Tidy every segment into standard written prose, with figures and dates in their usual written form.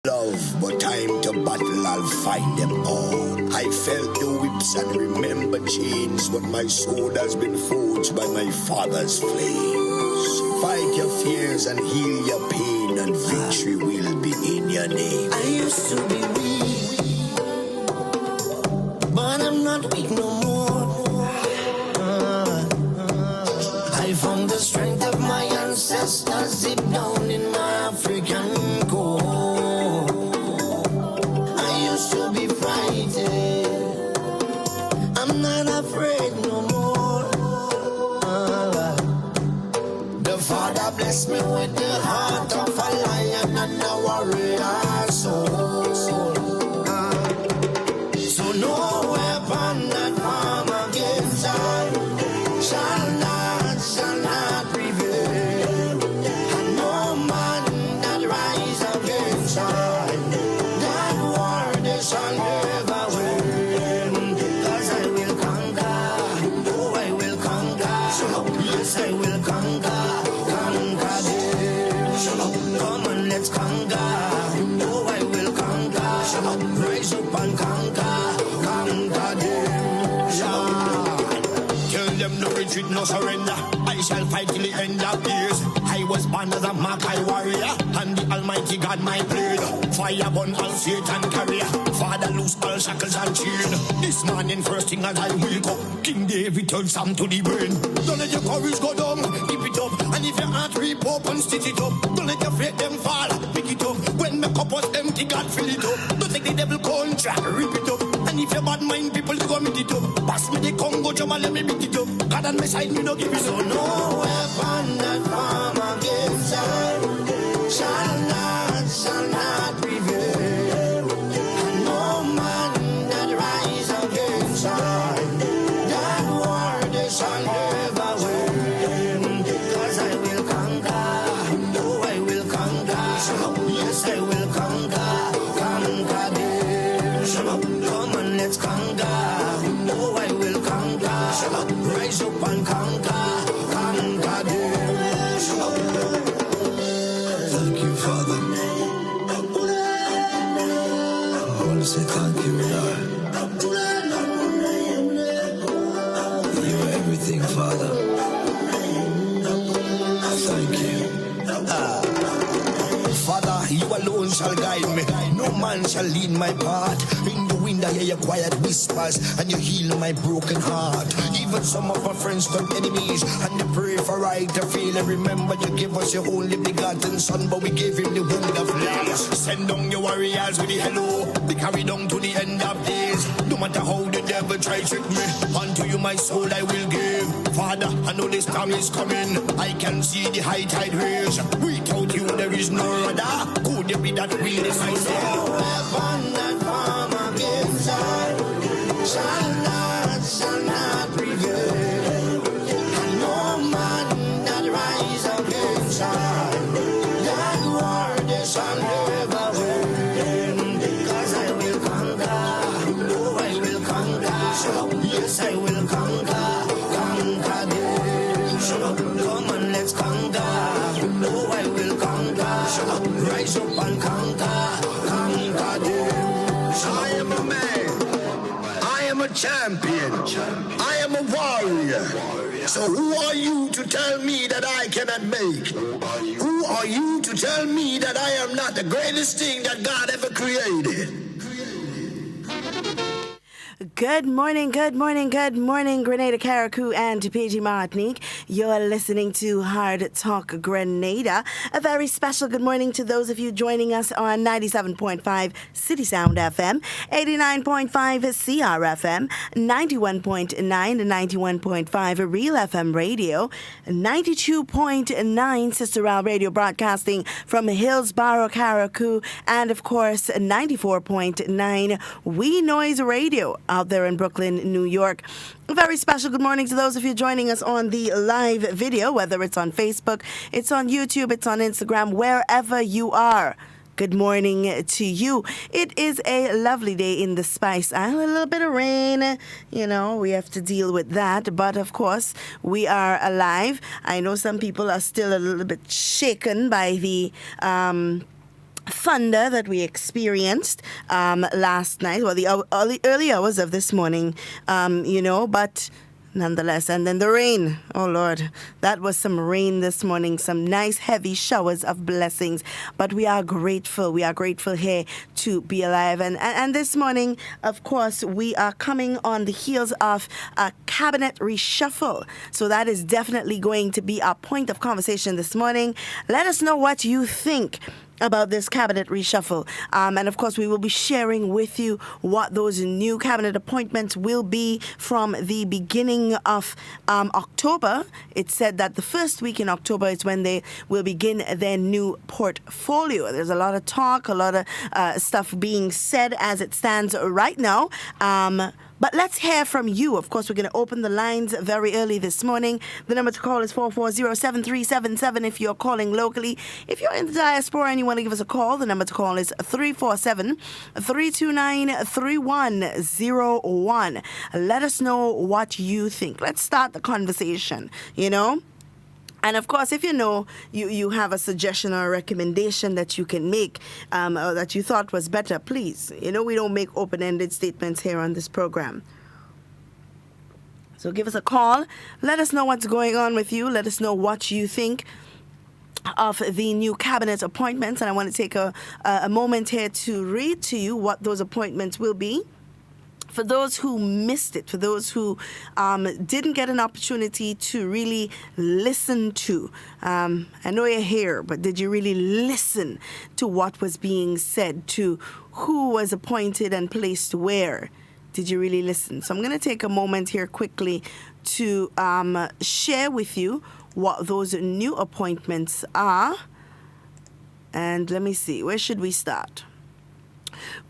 love, but time to battle, I'll find them all. I felt the whips and remember chains, but my soul has been forged by my father's flames. Fight your fears and heal your pain, and victory will be in your name. I used to be weak, but I'm not weak no more. I found the strength of my ancestors deep down in my African core. I used to be frightened, I'm not afraid no more. The Father blessed me with the heart of a lion and a warrior soul. So no weapon that form against I shall not prevail, and no man that rise against I, that war they shall never win. 'Cause I will conquer, oh I will conquer, yes I will conquer them. Come on, let's conquer, oh I will conquer, rise up and conquer them. Tell them no retreat, no surrender. I shall fight till the end of days. I was born as a Makai warrior, and the Almighty God my blade. Fire burn all Satan carrier. Father loose all shackles and chain. This morning first thing as I wake up, King David turns Sam to the brain. Don't let your courage go down, keep it up. And if your heart rip up and stitch it up, don't let your faith them fall, pick it up. When my cup was empty, God fill it up. Don't take the devil contract, rip it up. And if your bad mind people to go meet it up, pass me the Congo drum and let me beat it up. God on my side, me no give it. So no weapon that form against I shall not prevail. And no man that rise against I, that war they shall never win. 'Cause I will conquer, oh I will conquer, yes I will conquer them. Come on, let's conquer, oh I will conquer, rise up and conquer them. Thank you, Father. I want to say thank you, Lord. You are everything, Father. Thank you. Father, you alone shall guide me. No man shall lead my path. In the wind I hear your quiet whispers, and you heal my broken heart. Even some of my friends turn enemies, and they pray for right to feel. And remember you give us your only begotten son, but we gave him the wound of life. Send down your warriors with the hello, they carry down to the end of days. No matter how the devil try trick me, unto you my soul I will give. Father, I know this time is coming, I can see the high tide raise. Without you there is no other. Could it be that we is my soul? No weapon that form against I shall not prevail. And no man that rise against I, that war they shall never win. 'Cause I will conquer, oh I will conquer, yes I will conquer them. Come on, let's conquer, oh I will conquer, rise up and conquer them. I am a man. I am a champion. I am a warrior. So who are you to tell me that I cannot make? Who are you to tell me that I am not the greatest thing that God ever created? Good morning, Grenada, Carriacou, and PG Martinique. You're listening to Hard Talk Grenada. A very special good morning to those of you joining us on 97.5 CitysoundFM, 89.5 CRFM, 91.9 and 91.5 RealFM Radio, 92.9 Sister Al Radio broadcasting from Hillsborough, Carriacou, and of course 94.9 We Noise Radio out there in Brooklyn, New York. A very special good morning to those of you joining us on the live video, whether it's on Facebook, it's on YouTube, it's on Instagram, wherever you are. Good morning to you. It is a lovely day in the Spice Island. A little bit of rain, we have to deal with that. But of course, we are alive. I know some people are still a little bit shaken by the thunder that we experienced last night, or the early hours of this morning, but nonetheless. And then the rain. Oh, Lord, that was some rain this morning, some nice heavy showers of blessings. But we are grateful. We are grateful here to be alive. And this morning, of course, we are coming on the heels of a cabinet reshuffle. So that is definitely going to be our point of conversation this morning. Let us know what you think about this cabinet reshuffle. And of course, we will be sharing with you what those new cabinet appointments will be from the beginning of October. It's said that the first week in October is when they will begin their new portfolio. There's a lot of talk, a lot of stuff being said as it stands right now. But let's hear from you. Of course, we're going to open the lines very early this morning. The number to call is 440-7377 if you're calling locally. If you're in the diaspora and you want to give us a call, the number to call is 347-329-3101. Let us know what you think. Let's start the conversation, And of course, if you have a suggestion or a recommendation that you can make or that you thought was better, please. We don't make open-ended statements here on this program. So give us a call. Let us know what's going on with you. Let us know what you think of the new cabinet appointments. And I want to take a moment here to read to you what those appointments will be. For those who missed it, for those who didn't get an opportunity to really listen to, I know you're here, but did you really listen to what was being said, to who was appointed and placed where? Did you really listen? So I'm going to take a moment here quickly to share with you what those new appointments are. And let me see, where should we start?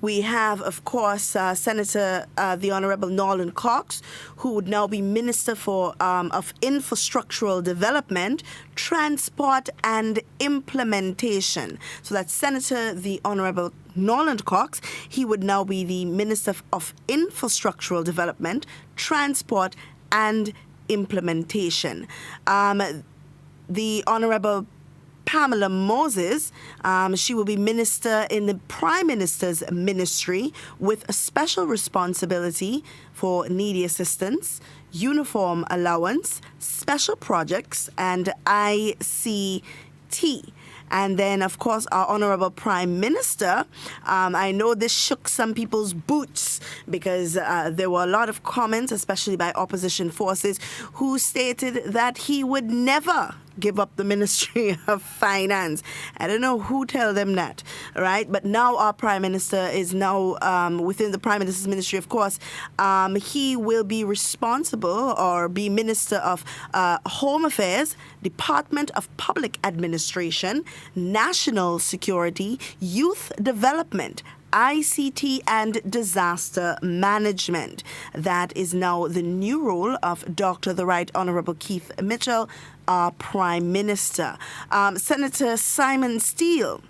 We have, of course, Senator the Honorable Norland Cox, who would now be Minister of Infrastructural Development, Transport and Implementation. So that's Senator the Honorable Norland Cox. He would now be the Minister of Infrastructural Development, Transport and Implementation. The Honorable Pamela Moses, she will be minister in the Prime Minister's ministry with a special responsibility for needy assistance, uniform allowance, special projects, and ICT. And then, of course, our Honorable Prime Minister, I know this shook some people's boots because there were a lot of comments, especially by opposition forces, who stated that he would never give up the Ministry of Finance. I don't know who tell them that, right? But now our Prime Minister is now within the Prime Minister's ministry, of course. He will be responsible or be Minister of Home Affairs, Department of Public Administration, National Security, Youth Development, ICT and Disaster Management. That is now the new role of Dr. the Right Honorable Keith Mitchell, our Prime Minister. Senator Simon Steele,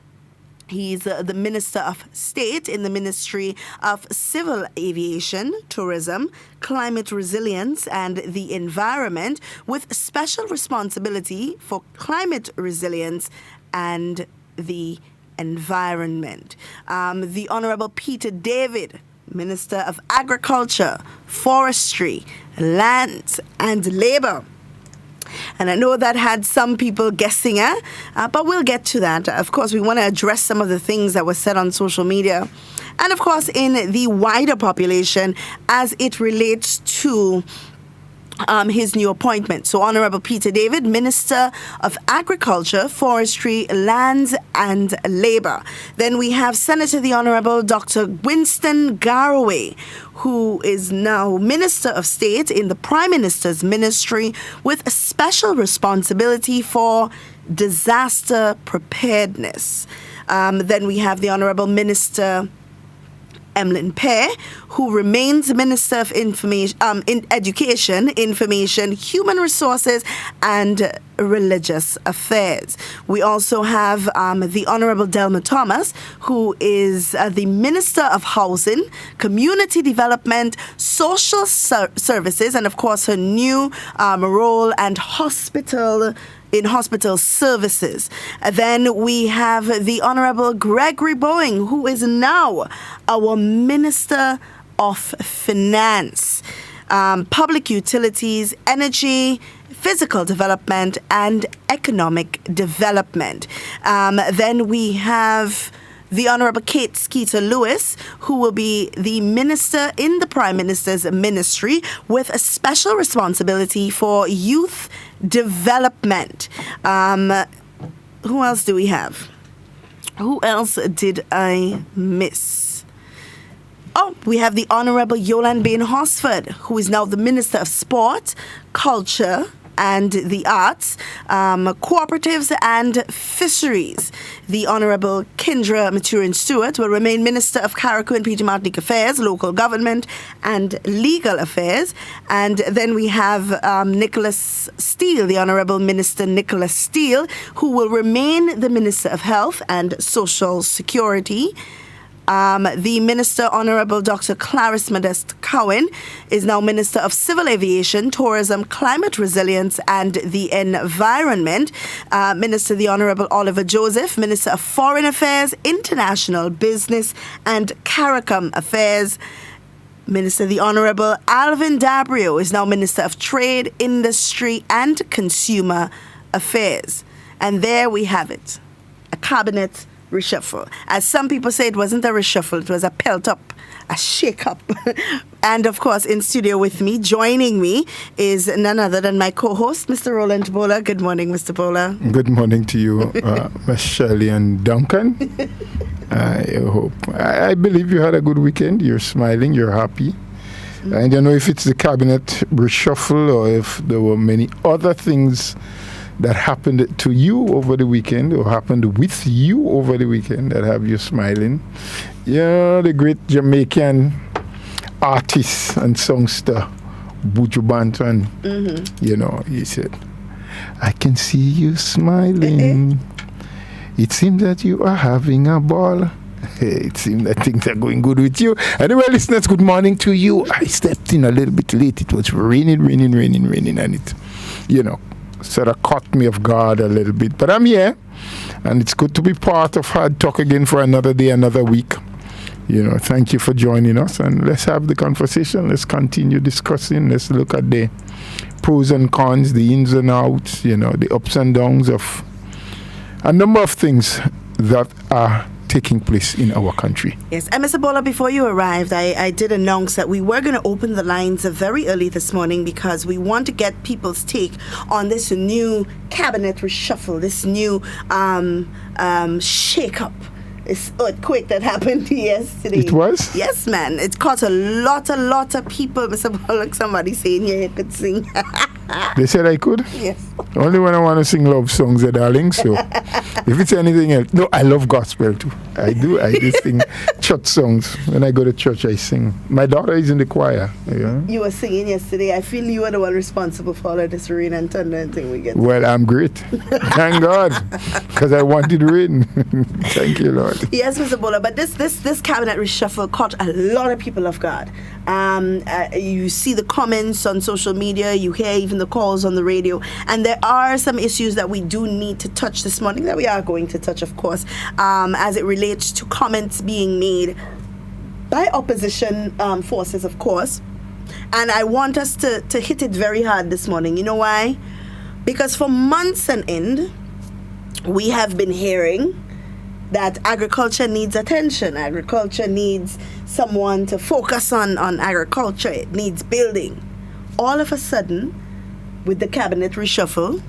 he's the Minister of State in the Ministry of Civil Aviation, Tourism, Climate Resilience and the Environment, with special responsibility for climate resilience and the environment. The Honorable Peter David, Minister of Agriculture, Forestry, Lands and Labour. And I know that had some people guessing, but we'll get to that. Of course, we want to address some of the things that were said on social media. And of course, in the wider population as it relates to his new appointment. So Honorable Peter David, Minister of Agriculture, Forestry, Lands and Labour. Then we have Senator the Honorable Dr. Winston Garraway, who is now Minister of State in the Prime Minister's ministry with a special responsibility for disaster preparedness. Then we have the Honorable Minister Emlyn Pear, who remains Minister of Education, Information, Human Resources and Religious Affairs. We also have the Honorable Delma Thomas, who is the Minister of Housing, Community Development, Social Services, and of course her new role and hospital services. Then we have the Honorable Gregory Boeing, who is now our Minister of Finance, Public Utilities, Energy, Physical Development, and Economic Development. Then we have the Honorable Kate Skeeter Lewis, who will be the Minister in the Prime Minister's Ministry with a special responsibility for youth development. Who else do we have? Who else did I miss? Oh, we have the Honorable Yolande Bain Hosford, who is now the Minister of Sport, Culture, and the Arts, Cooperatives and Fisheries. The Honorable Kendra Maturin Stewart will remain Minister of Carriacou and PG Martinique Affairs, Local Government and Legal Affairs. And then we have Nicholas Steele, the Honorable Minister Nicholas Steele, who will remain the Minister of Health and Social Security. The Minister, Honorable Dr. Clarice Modeste Cowan, is now Minister of Civil Aviation, Tourism, Climate Resilience and the Environment. Minister, the Honorable Oliver Joseph, Minister of Foreign Affairs, International Business and CARICOM Affairs. Minister, the Honorable Alvin Dabrio, is now Minister of Trade, Industry and Consumer Affairs. And there we have it, a cabinet reshuffle. As some people say, it wasn't a reshuffle, it was a pelt up, a shake up. And of course, in studio with me, joining me, is none other than my co-host, Mr. Roland Bola. Good morning, Mr. Bola. Good morning to you, Ms. Shirley and Duncan. I believe you had a good weekend. You're smiling, you're happy. I don't know if it's the cabinet reshuffle or if there were many other things that happened to you over the weekend or happened with you over the weekend that have you smiling. Yeah, the great Jamaican artist and songster Buju Banton, you know, he said, I can see you smiling. It seems that you are having a ball. It seems that things are going good with you. Anyway, listeners, good morning to you. I stepped in a little bit late. It was raining, and it, you know, sort of caught me off guard a little bit. But I'm here, and it's good to be part of Hard Talk again for another day, another week. You know, thank you for joining us, and let's have the conversation. Let's continue discussing. Let's look at the pros and cons, the ins and outs, you know, the ups and downs of a number of things that are taking place in our country. Yes, and Mr. Bola, before you arrived, I did announce that we were going to open the lines very early this morning because we want to get people's take on this new cabinet reshuffle, this new shake-up, this earthquake that happened yesterday. It was? Yes, man. It caught a lot of people. Mr. Bola, somebody saying you could sing. They said I could? Yes. Only when I want to sing love songs, darling. So if it's anything else. No, I love gospel too. I do sing church songs. When I go to church, I sing. My daughter is in the choir. Yeah. You were singing yesterday. I feel you are the one responsible for all of this rain and thunder and thing we get. Well, I'm great. Thank God. Because I wanted rain. Thank you, Lord. Yes, Mr. Bola, but this cabinet reshuffle caught a lot of people off guard. You see the comments on social media, you hear even the calls on the radio, and there are some issues that we do need to touch this morning that we are going to touch, of course, as it relates to comments being made by opposition forces, of course. And I want us to hit it very hard this morning. You know why? Because for months on end, we have been hearing that agriculture needs attention. Agriculture needs someone to focus on agriculture. It needs building. All of a sudden, with the cabinet reshuffle,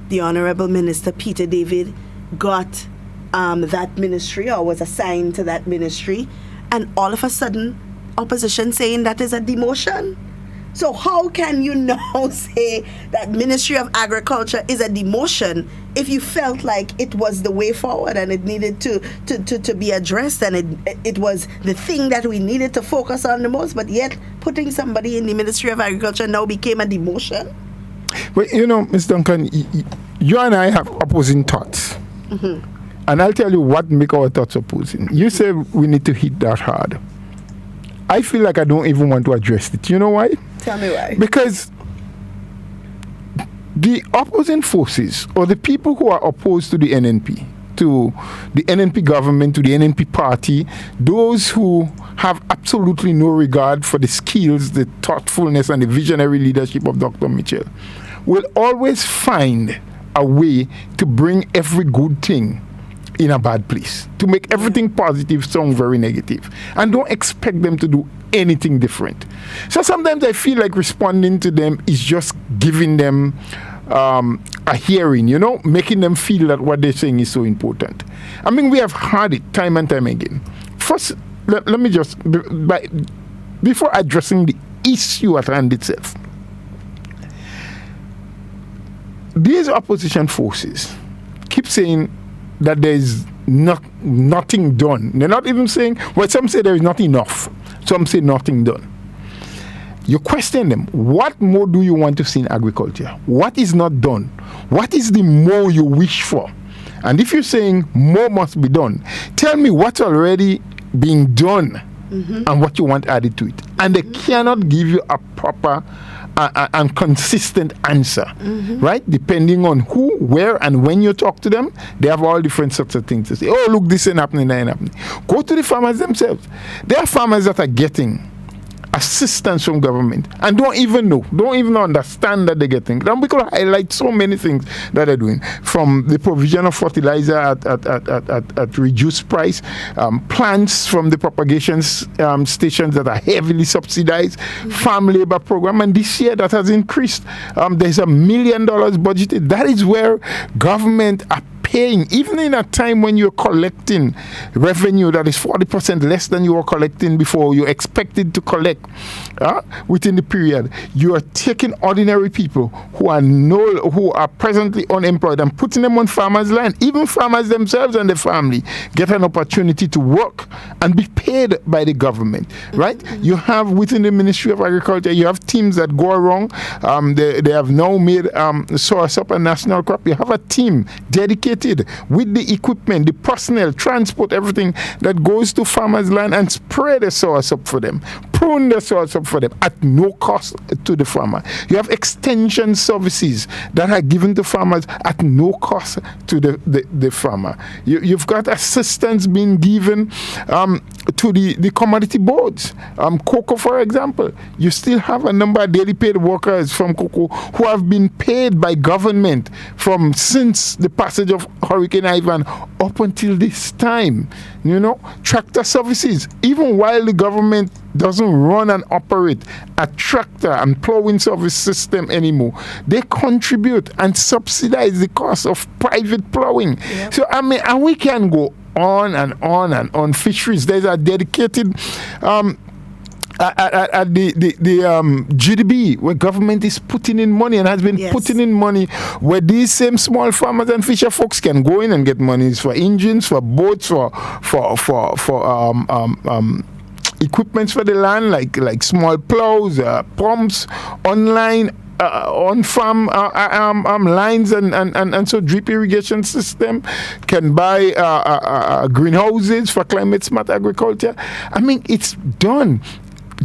the Honorable Minister Peter David got that ministry or was assigned to that ministry, and all of a sudden, opposition saying that is a demotion. So how can you now say that Ministry of Agriculture is a demotion if you felt like it was the way forward and it needed to be addressed and it was the thing that we needed to focus on the most, but yet putting somebody in the Ministry of Agriculture now became a demotion? But, you know, Ms. Duncan, you and I have opposing thoughts. And I'll tell you what make our thoughts opposing. You say we need to hit that hard. I feel like I don't even want to address it. You know why? Tell me why. Because the opposing forces, or the people who are opposed to the NNP, to the NNP government, to the NNP party, those who have absolutely no regard for the skills, the thoughtfulness, and the visionary leadership of Dr. Mitchell, will always find a way to bring every good thing in a bad place, to make everything positive sound very negative, and don't expect them to do anything different. So sometimes I feel like responding to them is just giving them a hearing, making them feel that what they're saying is so important. I mean, we have heard it time and time again. First, let me just, before addressing the issue at hand itself, these opposition forces keep saying that there is nothing done. They're not even saying, well, some say there is not enough. Some say nothing done. You question them, what more do you want to see in agriculture? What is not done? What is the more you wish for? And if you're saying more must be done, tell me what's already being done and what you want added to it. And they cannot give you a proper and consistent answer, right? Depending on who, where, and when you talk to them, they have all different sorts of things to say. Oh, look, this ain't happening, that ain't happening. Go to the farmers themselves. There are farmers that are getting assistance from government and don't even understand that they're getting. Then we could highlight so many things that they're doing, from the provision of fertilizer at reduced price, plants from the propagation stations that are heavily subsidized, farm labor program, and this year that has increased. There's $1 million budgeted. That is where government are paying, even in a time when you're collecting revenue that is 40% less than you were collecting before, you expected to collect within the period. You are taking ordinary people who are presently unemployed and putting them on farmers' land. Even farmers themselves and their family get an opportunity to work and be paid by the government, right? You have within the Ministry of Agriculture, you have teams that go around. They have now made Soursop a national crop. You have a team dedicated with the equipment, the personnel, transport, everything that goes to farmers' land and spray the Soursop for them, prune the Soursop for them at no cost to the farmer. You have extension services that are given to farmers at no cost to the farmer. You've got assistance being given to the commodity boards. Cocoa, for example, you still have a number of daily paid workers from cocoa who have been paid by government since the passage of Hurricane Ivan up until this time. Tractor services, even while the government doesn't run and operate a tractor and plowing service system anymore, they contribute and subsidize the cost of private plowing. Yep. So and we can go on and on and on. Fisheries, there's a dedicated at the GDB, where government is putting in money and has been putting in money, where these same small farmers and fisher folks can go in and get monies for engines, for boats, for equipments for the land, like small plows, pumps, online, on-farm lines, and so drip irrigation system, can buy greenhouses for climate-smart agriculture. I mean, it's done.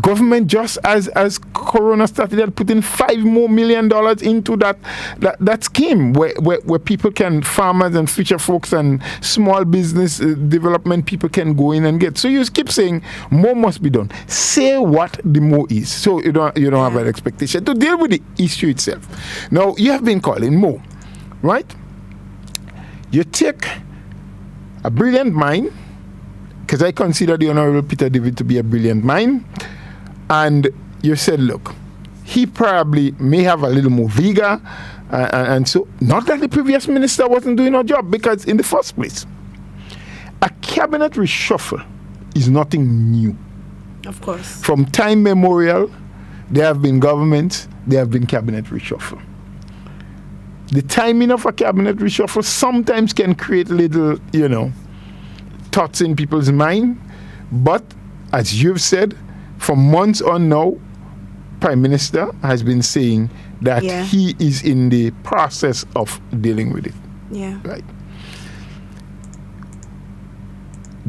Government, just as Corona started, had put in $5 more million into that scheme where people can, farmers and fisher folks and small business development people can go in and get. So you keep saying more must be done. Say what the more is, so you don't have an expectation to deal with the issue itself. Now you have been calling more, right? You take a brilliant mind, because I consider the Honorable Peter David to be a brilliant mind. And you said, look, he probably may have a little more vigor. And so, not that the previous minister wasn't doing her job, because in the first place, a cabinet reshuffle is nothing new. Of course. From time memorial, there have been governments, there have been cabinet reshuffle. The timing of a cabinet reshuffle sometimes can create little, thoughts in people's mind. But, as you've said, for months on now, Prime Minister has been saying that Yeah. he is in the process of dealing with it. Yeah. Right.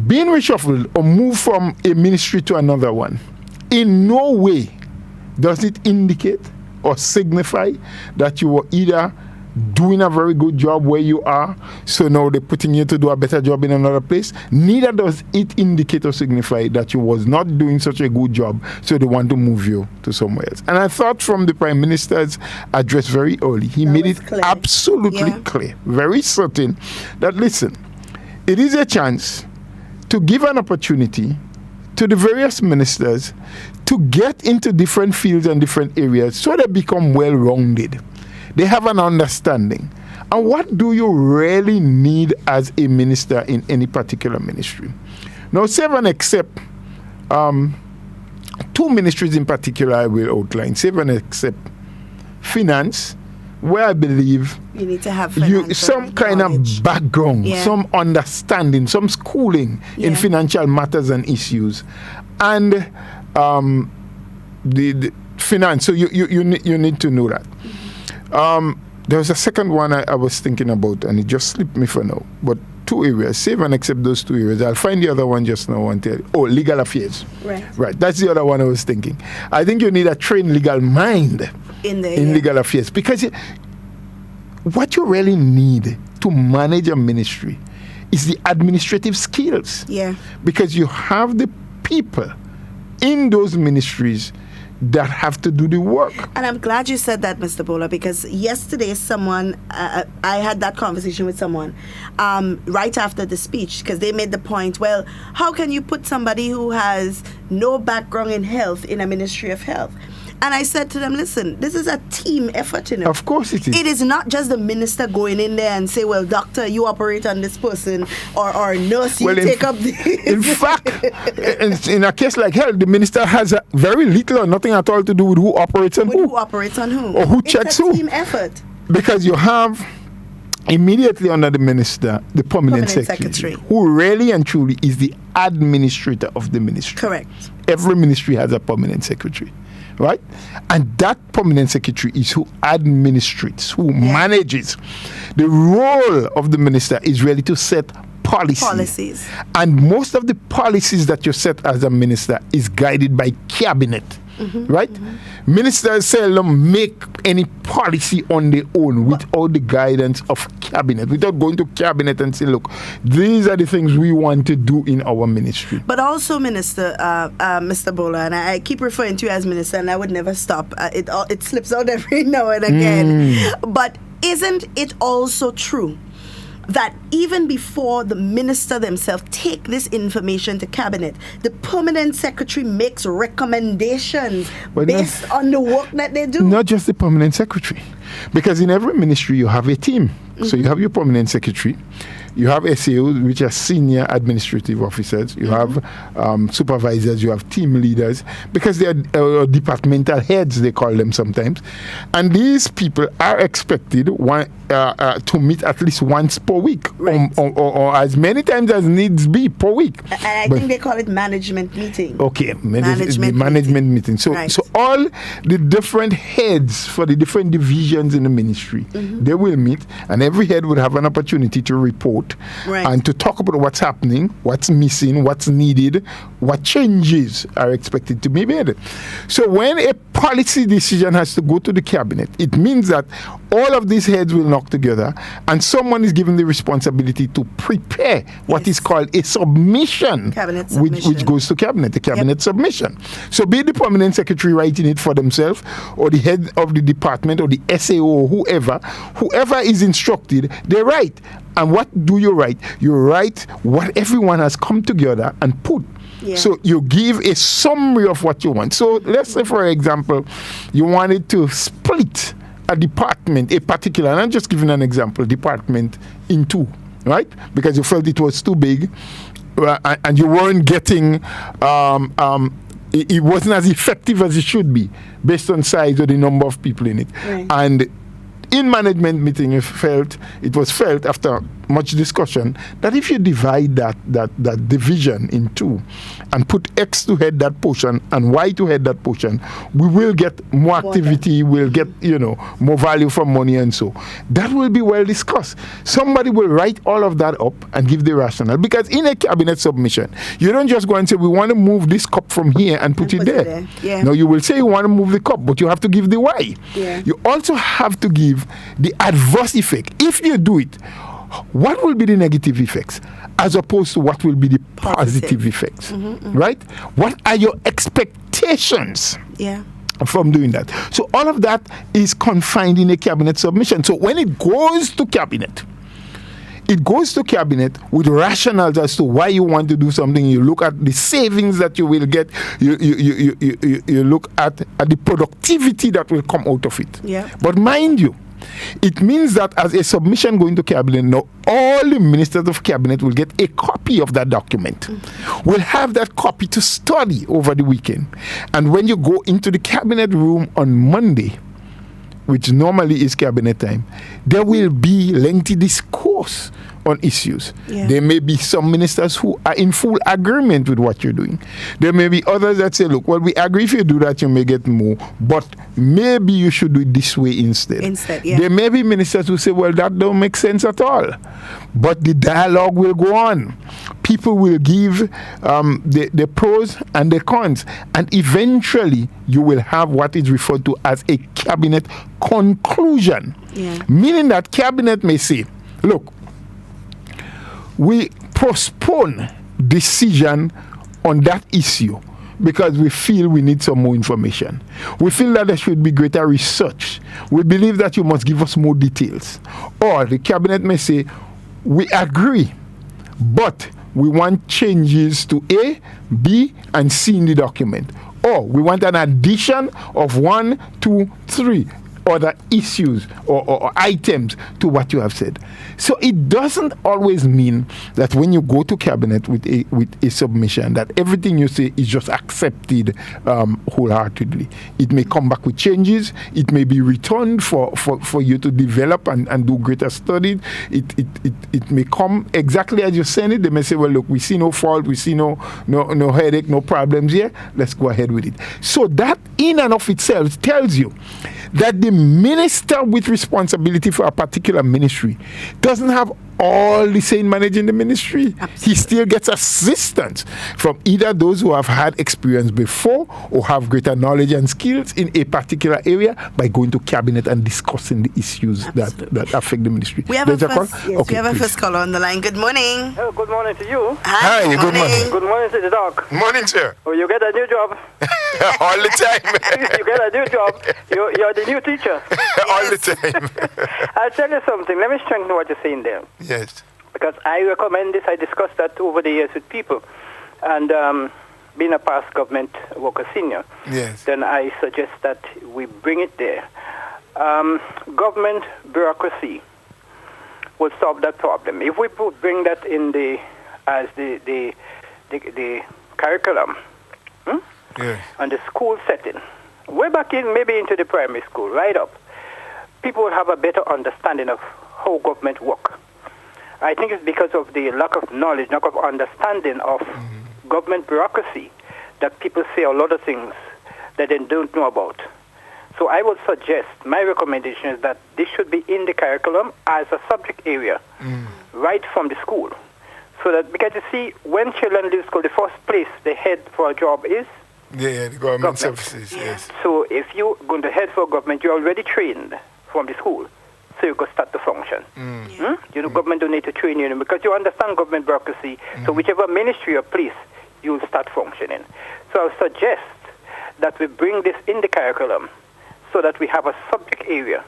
Being reshuffled or moved from a ministry to another one, in no way does it indicate or signify that you were either doing a very good job where you are, so now they're putting you to do a better job in another place. Neither does it indicate or signify that you was not doing such a good job, so they want to move you to somewhere else. And I thought from the Prime Minister's address very early, he made it clear. absolutely clear, very certain, that listen, it is a chance to give an opportunity to the various ministers to get into different fields and different areas so they become well-rounded. They have an understanding. And what do you really need as a minister in any particular ministry? Now, save and except two ministries in particular I will outline. Save and except finance, where I believe You need to have some kind knowledge. of background, Yeah. some understanding, some schooling in Yeah. financial matters and issues, and the finance. So you need to know that. There was a second one I was thinking about, and it just slipped me for now. But two areas, save and except those two areas. I'll find the other one just now and tell you. Oh, legal affairs. Right. That's the other one I was thinking. I think you need a trained legal mind in legal affairs, because what you really need to manage a ministry is the administrative skills. Yeah. Because you have the people in those ministries that have to do the work. And I'm glad you said that, Mr. Bola, because yesterday I had that conversation with someone right after the speech, because they made the point, well, how can you put somebody who has no background in health in a Ministry of Health? And I said to them, listen, this is a team effort, you know. Of course it is. It is not just the minister going in there and say, well, doctor, you operate on this person, or nurse, you take up this. In fact, in a case like health, the minister has very little or nothing at all to do with who operates on who. Who operates on who. Or who checks who. It's a team effort. Because you have immediately under the minister, the permanent secretary, who really and truly is the administrator of the ministry. Correct. Every ministry has a permanent secretary. Right? And that permanent secretary is who administrates, who manages. The role of the minister is really to set policies. And most of the policies that you set as a minister is guided by cabinet. Right? Ministers seldom make any policy on their own without the guidance of cabinet, without going to cabinet and say, look, these are the things we want to do in our ministry. But also, Mr. Bola, and I keep referring to you as minister, and I would never stop. It slips out every now and again. But isn't it also true that even before the minister themselves take this information to cabinet, the permanent secretary makes recommendations based on the work that they do? Not just the permanent secretary, because in every ministry you have a team. So you have your permanent secretary, you have SAOs, which are senior administrative officers, you have supervisors, you have team leaders, because they are departmental heads, they call them sometimes. And these people are expected to meet at least once per week, or as many times as needs be per week. And I think they call it management meeting. Okay, management meeting. So, so all the different heads for the different divisions in the ministry, they will meet, and every head would have an opportunity to report and to talk about what's happening, what's missing, what's needed, what changes are expected to be made. So when a policy decision has to go to the cabinet, it means that all of these heads will knock together, and someone is given the responsibility to prepare what is called a submission, which goes to cabinet, the cabinet submission. So be the permanent secretary writing it for themselves, or the head of the department, or the SAO, or whoever is instructed, they write. And what do you write? You write what everyone has come together and put. So you give a summary of what you want. So let's say, for example, you wanted to split a department, a particular, and I'm just giving an example, department in two, right? Because you felt it was too big, and you weren't getting, it wasn't as effective as it should be based on size or the number of people in it. And in management meeting, it was felt after much discussion that if you divide that division in two and put X to head that portion and Y to head that portion, we will get more activity, we'll get, more value for money and so. That will be well discussed. Somebody will write all of that up and give the rationale. Because in a cabinet submission, you don't just go and say, we want to move this cup from here and put it there. Yeah. No, you will say you want to move the cup, but you have to give the why. Yeah. You also have to give the adverse effect. If you do it, what will be the negative effects as opposed to what will be the positive effects? Right? What are your expectations? Yeah. From doing that. So all of that is confined in a cabinet submission. So when it goes to cabinet with rationales as to why you want to do something. You look at the savings that you will get. You look at the productivity that will come out of it. Yeah. But mind you, it means that as a submission going to cabinet, now all the ministers of cabinet will get a copy of that document. Will have that copy to study over the weekend. And when you go into the cabinet room on Monday, which normally is cabinet time, there will be lengthy discourse on issues. Yeah. There may be some ministers who are in full agreement with what you're doing. There may be others that say, look, well, we agree if you do that, you may get more, but maybe you should do it this way instead. Yeah. There may be ministers who say, well, that don't make sense at all. But the dialogue will go on. People will give the pros and the cons. And eventually, you will have what is referred to as a cabinet conclusion. Yeah. Meaning that cabinet may say, look, we postpone decision on that issue because we feel we need some more information. We feel that there should be greater research. We believe that you must give us more details. Or the cabinet may say, we agree, but we want changes to A, B, and C in the document. Or we want an addition of 1, 2, 3 other issues or items to what you have said. So it doesn't always mean that when you go to cabinet with a submission that everything you say is just accepted wholeheartedly. It may come back with changes. It may be returned for you to develop and do greater studies. It may come exactly as you send it. They may say, well, look, we see no fault, we see no headache, no problems here. Let's go ahead with it. So that in and of itself tells you that the minister with responsibility for a particular ministry doesn't have all the same managing the ministry. Absolutely. He still gets assistance from either those who have had experience before or have greater knowledge and skills in a particular area by going to cabinet and discussing the issues that affect the ministry. We have a first caller on the line. Good morning. Oh, good morning to you. Hi, good morning. Good morning to the dog. Morning, sir. Oh, you get a new job. All the time. You get a new job. You're the new teacher. All the time. I'll tell you something. Let me strengthen what you're saying there. Yes. Because I recommend this. I discussed that over the years with people. And being a past government worker senior, yes, then I suggest that we bring it there. Government bureaucracy will solve that problem. If we bring that in as the curriculum yes, and the school setting, way back in, maybe into the primary school, right up, people will have a better understanding of how government work. I think it's because of the lack of knowledge, lack of understanding of government bureaucracy that people say a lot of things that they don't know about. So I would suggest, my recommendation is that this should be in the curriculum as a subject area, right from the school. So that, because you see, when children leave school, the first place they head for a job is the government services, yes. So if you're going to head for government, you're already trained from the school, so you can start to function. You know, government don't need to train you because you understand government bureaucracy. So whichever ministry or place, you'll start functioning. So I'll suggest that we bring this in the curriculum so that we have a subject area,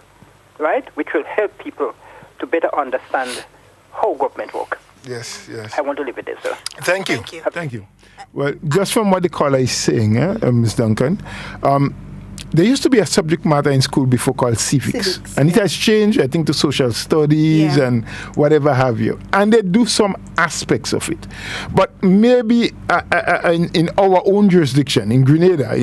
right, which will help people to better understand how government works. Yes, yes. I want to leave it there, sir. Thank you. Thank you. Thank you. Well, just from what the caller is saying, Ms. Duncan, there used to be a subject matter in school before called civics. And it has changed, I think, to social studies and whatever have you. And they do some aspects of it. But maybe in our own jurisdiction, in Grenada,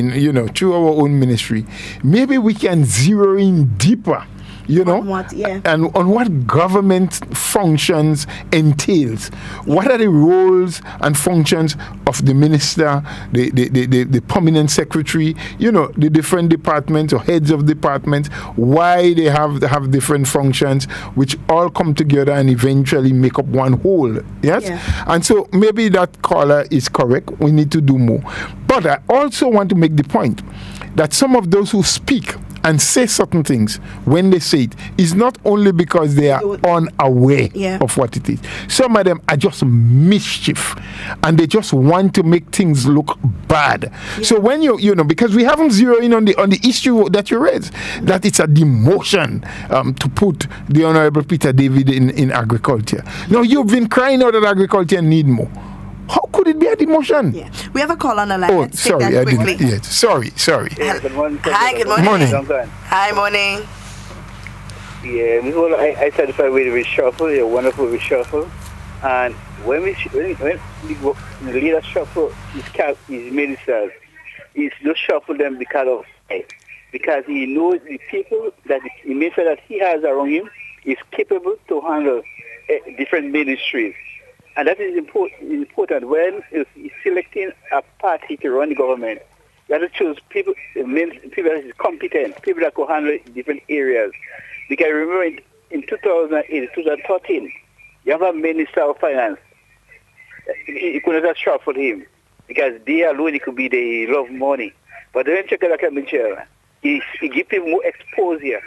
through our own ministry, maybe we can zero in deeper you know, On what, yeah. and on what government functions entails. What are the roles and functions of the minister, the permanent secretary, you know, the different departments or heads of departments, why they have different functions, which all come together and eventually make up one whole. Yes? Yeah. And so maybe that caller is correct. We need to do more. But I also want to make the point that some of those who speak and say certain things when they say it is not only because they are unaware of what it is. Some of them are just mischief and they just want to make things look bad. Yeah. So when you know, because we haven't zeroed in on the issue that you raised, that it's a demotion to put the Honorable Peter David in agriculture. Now you've been crying out that agriculture need more. How could it be a demotion? Yeah. We have a call on the line. Oh, Let's sorry, take that I quickly. didn't. Yes, sorry. Yeah, good morning. Hi, good morning. Morning. Hi, morning. Yeah, I satisfied with the reshuffle, a wonderful reshuffle. And when the leader shuffle his ministers, he's not shuffle them because he knows the people that the minister that he has around him is capable to handle different ministries. And that is important when he's selecting a party to run the government. You have to choose people that is competent, people that can handle different areas. Because I remember in 2008, 2013, you have a minister of finance. You could not have shuffled him because they alone he could be the love money. But then check out the he gives him more exposure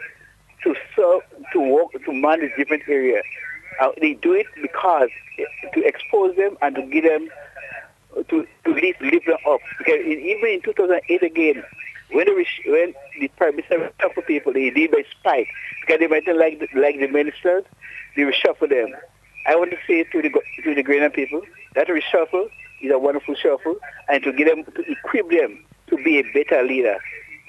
to serve, to work, to manage different areas. They do it because to expose them and to give them to lift them up. Because even in 2008 again, when the prime minister reshuffled people, they did by spite because they might not like the ministers. They reshuffle them. I want to say to the Grenada people that reshuffle is a wonderful shuffle, and to get them to equip them to be a better leader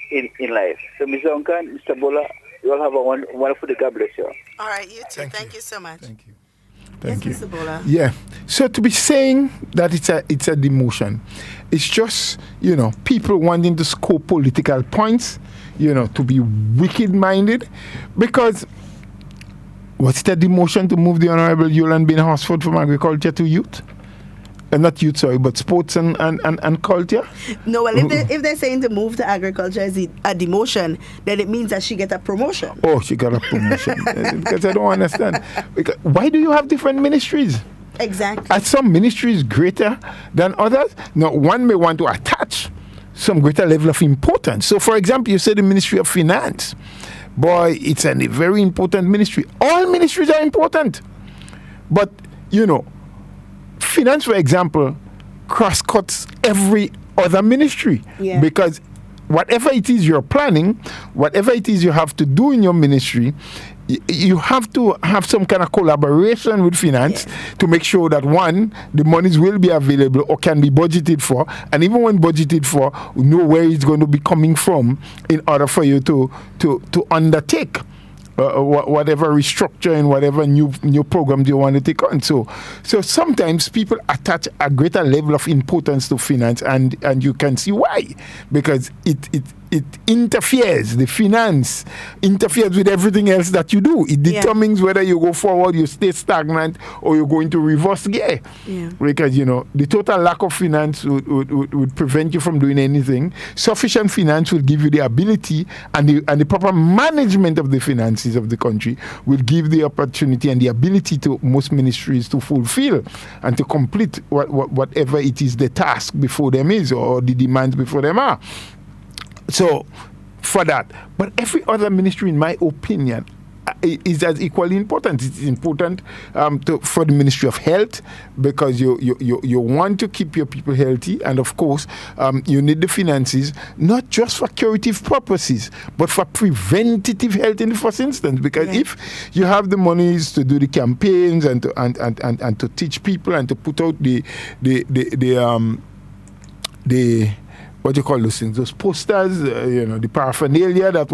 in life. So, Mr. Uncan, Mr. Bola, you all have a wonderful day. God bless you. All right, you too. Thank you so much. Thank you. Yes, Mr. Bola. Yeah. So to be saying that it's a demotion, it's just, you know, people wanting to score political points, you know, to be wicked-minded, because what's the demotion to move the Honorable Yolande Bain Horsford from agriculture to youth? Not youth, sorry, but sports and culture? No, well, if they're saying to move to agriculture is a demotion, then it means that she get a promotion. Oh, she got a promotion. Because I don't understand. Because why do you have different ministries? Exactly. Are some ministries greater than others? No, one may want to attach some greater level of importance. So, for example, you say the Ministry of Finance. Boy, it's a very important ministry. All ministries are important. But, you know, finance, for example, cross-cuts every other ministry. Yeah. Because whatever it is you're planning, whatever it is you have to do in your ministry, you have to have some kind of collaboration with finance to make sure that, one, the monies will be available or can be budgeted for, and even when budgeted for, know where it's going to be coming from in order for you to undertake whatever restructuring, whatever new programs you want to take on. So sometimes people attach a greater level of importance to finance, and you can see why, because it interferes. The finance interferes with everything else that you do. It determines whether you go forward, you stay stagnant, or you go into reverse gear. Yeah. Because, you know, the total lack of finance would prevent you from doing anything. Sufficient finance will give you the ability, and the proper management of the finances of the country will give the opportunity and the ability to most ministries to fulfill and to complete whatever it is the task before them is, or the demands before them are. So, for that. But every other ministry, in my opinion, is as equally important. It's important for the Ministry of Health, because you want to keep your people healthy, and of course you need the finances not just for curative purposes but for preventative health in the first instance, because if you have the monies to do the campaigns and to teach people and to put out the what do you call those things? Those posters, the paraphernalia that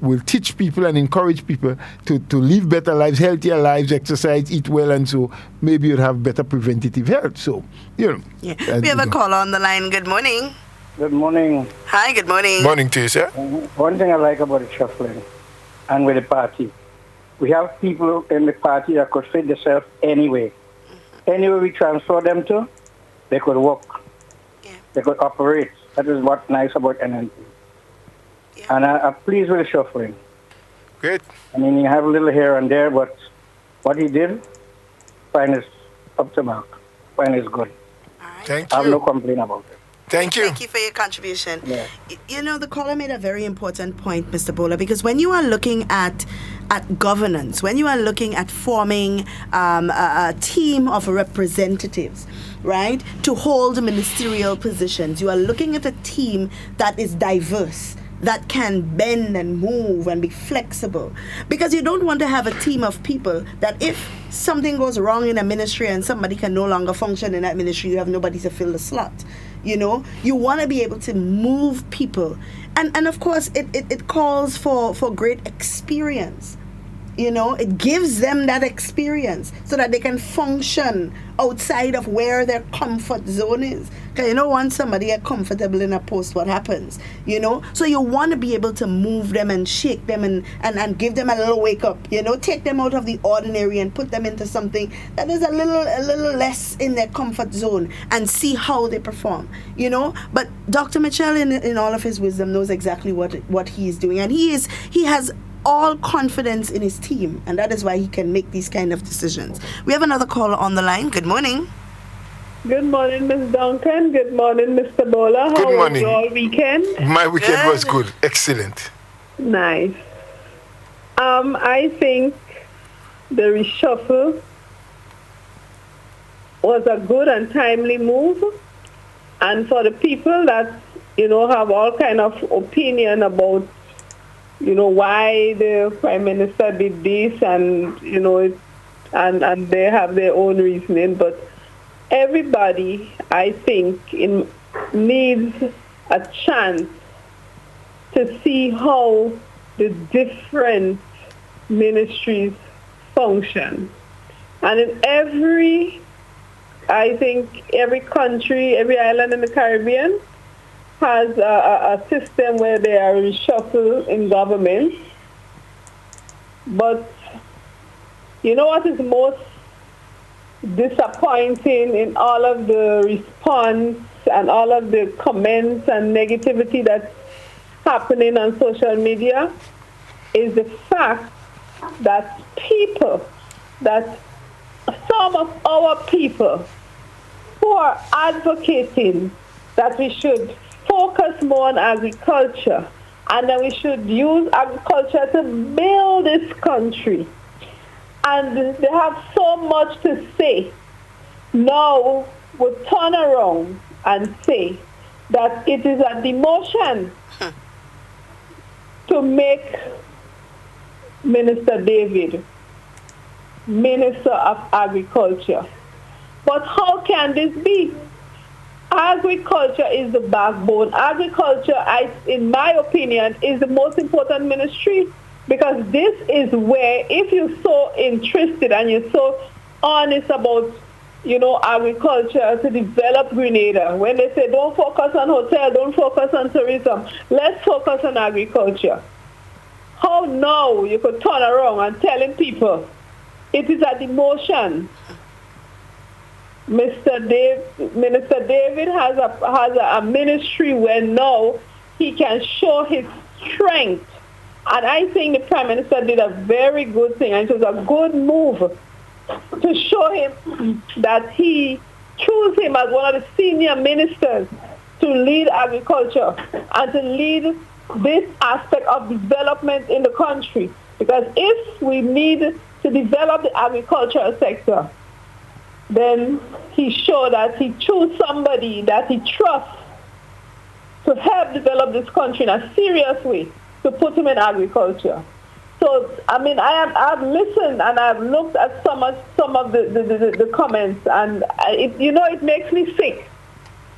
will teach people and encourage people to live better lives, healthier lives, exercise, eat well, and so maybe you'll have better preventative health. So, Yeah. We have a call on the line. Good morning. Good morning. Hi, good morning. Morning to you, sir. One thing I like about the shuffling and with the party. We have people in the party that could fit themselves anyway. Anywhere we transfer them to, they could work. Yeah. They could operate. That is what's nice about NNP. Yeah. And I'm pleased with the shuffling. Great. I mean, you have a little here and there, but what he did, fine is up to mark. Fine is good. All right. Thank I have no you. complaint about it. Thank you. Thank you for your contribution. Yeah. You know, the caller made a very important point, Mr. Bola, because when you are looking at governance, when you are looking at forming a team of representatives, right, to hold ministerial positions, you are looking at a team that is diverse, that can bend and move and be flexible. Because you don't want to have a team of people that if something goes wrong in a ministry and somebody can no longer function in that ministry, you have nobody to fill the slot. You know, you want to be able to move people. And of course, it calls for great experience. You know, it gives them that experience so that they can function outside of where their comfort zone is. Because you don't want somebody get comfortable in a post, what happens? You know, so you want to be able to move them and shake them and give them a little wake up, you know, take them out of the ordinary and put them into something that is a little less in their comfort zone and see how they perform, you know. But Dr. Mitchell, in all of his wisdom, knows exactly what he is doing. And he has all confidence in his team, and that is why he can make these kind of decisions. We have another caller on the line. Good morning. Good morning, Ms. Duncan. Good morning, Mr. Bola. Good How morning. was your weekend? My weekend was good. Excellent. Nice. I think the reshuffle was a good and timely move, and for the people that, you know, have all kind of opinion about, you know, why the Prime Minister did this, and, you know, and they have their own reasoning. But everybody, I think, needs a chance to see how the different ministries function. And in every country, every island in the Caribbean has a system where they are reshuffled in government. But you know what is most disappointing in all of the response and all of the comments and negativity that's happening on social media is the fact that some of our people who are advocating that we should focus more on agriculture and that we should use agriculture to build this country. And they have so much to say. Now we turn around and say that it is a demotion to make Minister David Minister of Agriculture. But how can this be? Agriculture is the backbone. Agriculture, in my opinion, is the most important ministry, because this is where, if you're so interested and you're so honest about, you know, agriculture to develop Grenada, when they say don't focus on hotel, don't focus on tourism, let's focus on agriculture. How now you could turn around and telling people it is a demotion? Minister David has a ministry where now he can show his strength. And I think the Prime Minister did a very good thing, and it was a good move to show him that he chose him as one of the senior ministers to lead agriculture and to lead this aspect of development in the country. Because if we need to develop the agricultural sector, then he showed that he chose somebody that he trusts to help develop this country in a serious way, to put him in agriculture. So, I mean, I've listened and I've looked at some of the comments, and it makes me sick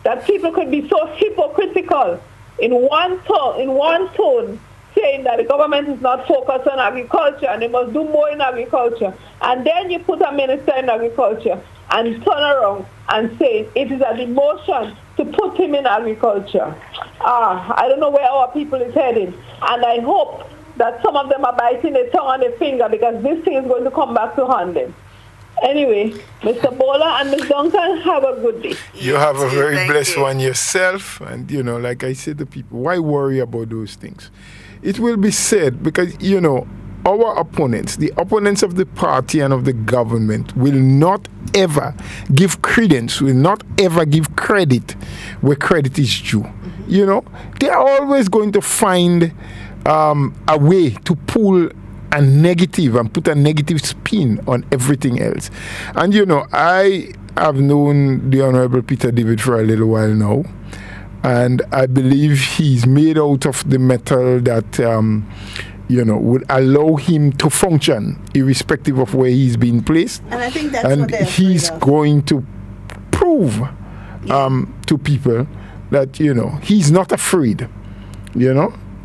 that people could be so hypocritical in one tone, saying that the government is not focused on agriculture and they must do more in agriculture. And then you put a minister in agriculture and turn around and say it is a demotion to put him in agriculture. I don't know where our people is heading. And I hope that some of them are biting their tongue and their finger because this thing is going to come back to haunt them. Anyway, Mr. Bola and Ms. Duncan, have a good day. You have a very Thank blessed you. one yourself. And, like I said to people, why worry about those things? It will be said because, our opponents, the opponents of the party and of the government, will not ever give credence, will not ever give credit where credit is due. They are always going to find a way to pull a negative and put a negative spin on everything else. And I have known the Honorable Peter David for a little while now, and I believe he's made out of the metal that would allow him to function irrespective of where he's been placed. And I think that's and what they're he's afraid of. going to prove to people that he's not afraid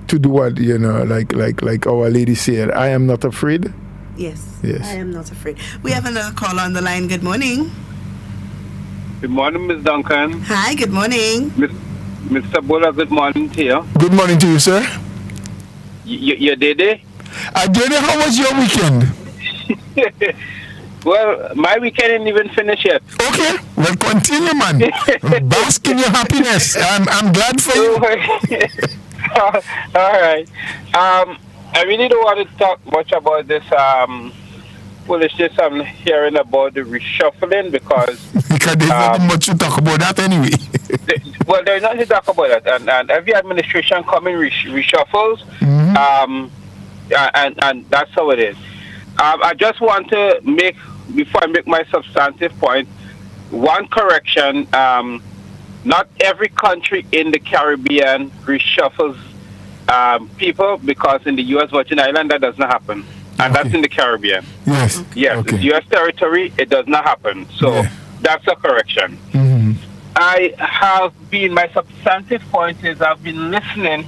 to do what like our lady said, I am not afraid. Yes, Yes. I am not afraid. We have another caller on the line. Good morning. Good morning, Ms. Duncan. Hi, good morning. Mr. Bola, good morning to you. Good morning to you, sir. You did it? I did it. How was your weekend? Well, my weekend didn't even finish yet. Okay, well, continue, man. Bask in your happiness. I'm glad for you. All right. I really don't want to talk much about this foolishness I'm hearing about the reshuffling because There's nothing much to talk about that anyway. there's nothing to talk about that. And every administration coming reshuffles, and that's how it is. I just want to make, before I make my substantive point, one correction. Not every country in the Caribbean reshuffles people, because in the U.S. Virgin Islands that does not happen. And that's in the Caribbean. Yes. Yes, Okay. it's U.S. territory, it does not happen. So that's a correction. I have been, my substantive point is I've been listening,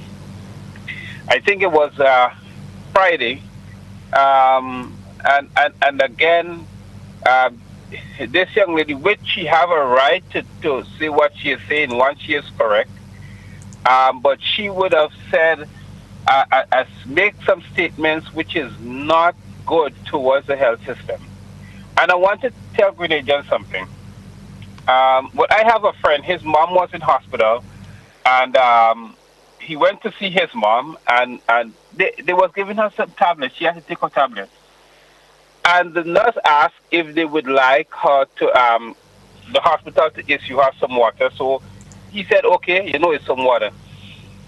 I think it was Friday, and again, this young lady, which she have a right to say what she is saying once she is correct, but she would have said, make some statements which is not good towards the health system. And I want to tell Grenadians something. Well, I have a friend, his mom was in hospital, and he went to see his mom, and they was giving her some tablets. She had to take her tablets. And the nurse asked if they would like her to, the hospital to issue her some water. So he said, okay, it's some water.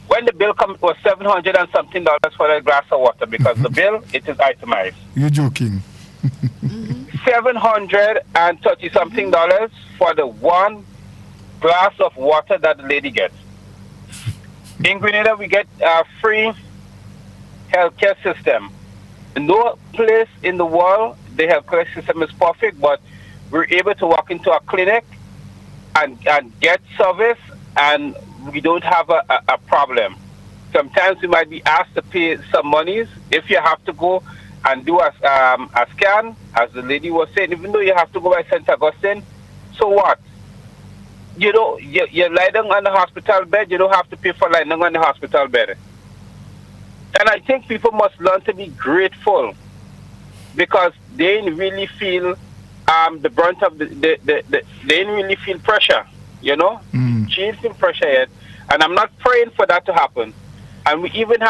When the bill came, it was $700 and something for a glass of water, because the bill, it is itemized. You're joking. $730 something for the one glass of water that the lady gets. In Grenada, we get a free healthcare system. No place in the world the healthcare system is perfect, but we're able to walk into a clinic and get service, and we don't have a problem. Sometimes we might be asked to pay some monies if you have to go and do a scan, as the lady was saying, even though you have to go by St. Augustine. So what? You're lying on the hospital bed, you don't have to pay for lying on the hospital bed. And I think people must learn to be grateful, because they didn't really feel the brunt of they didn't really feel pressure, She didn't feel pressure yet. And I'm not praying for that to happen. And we even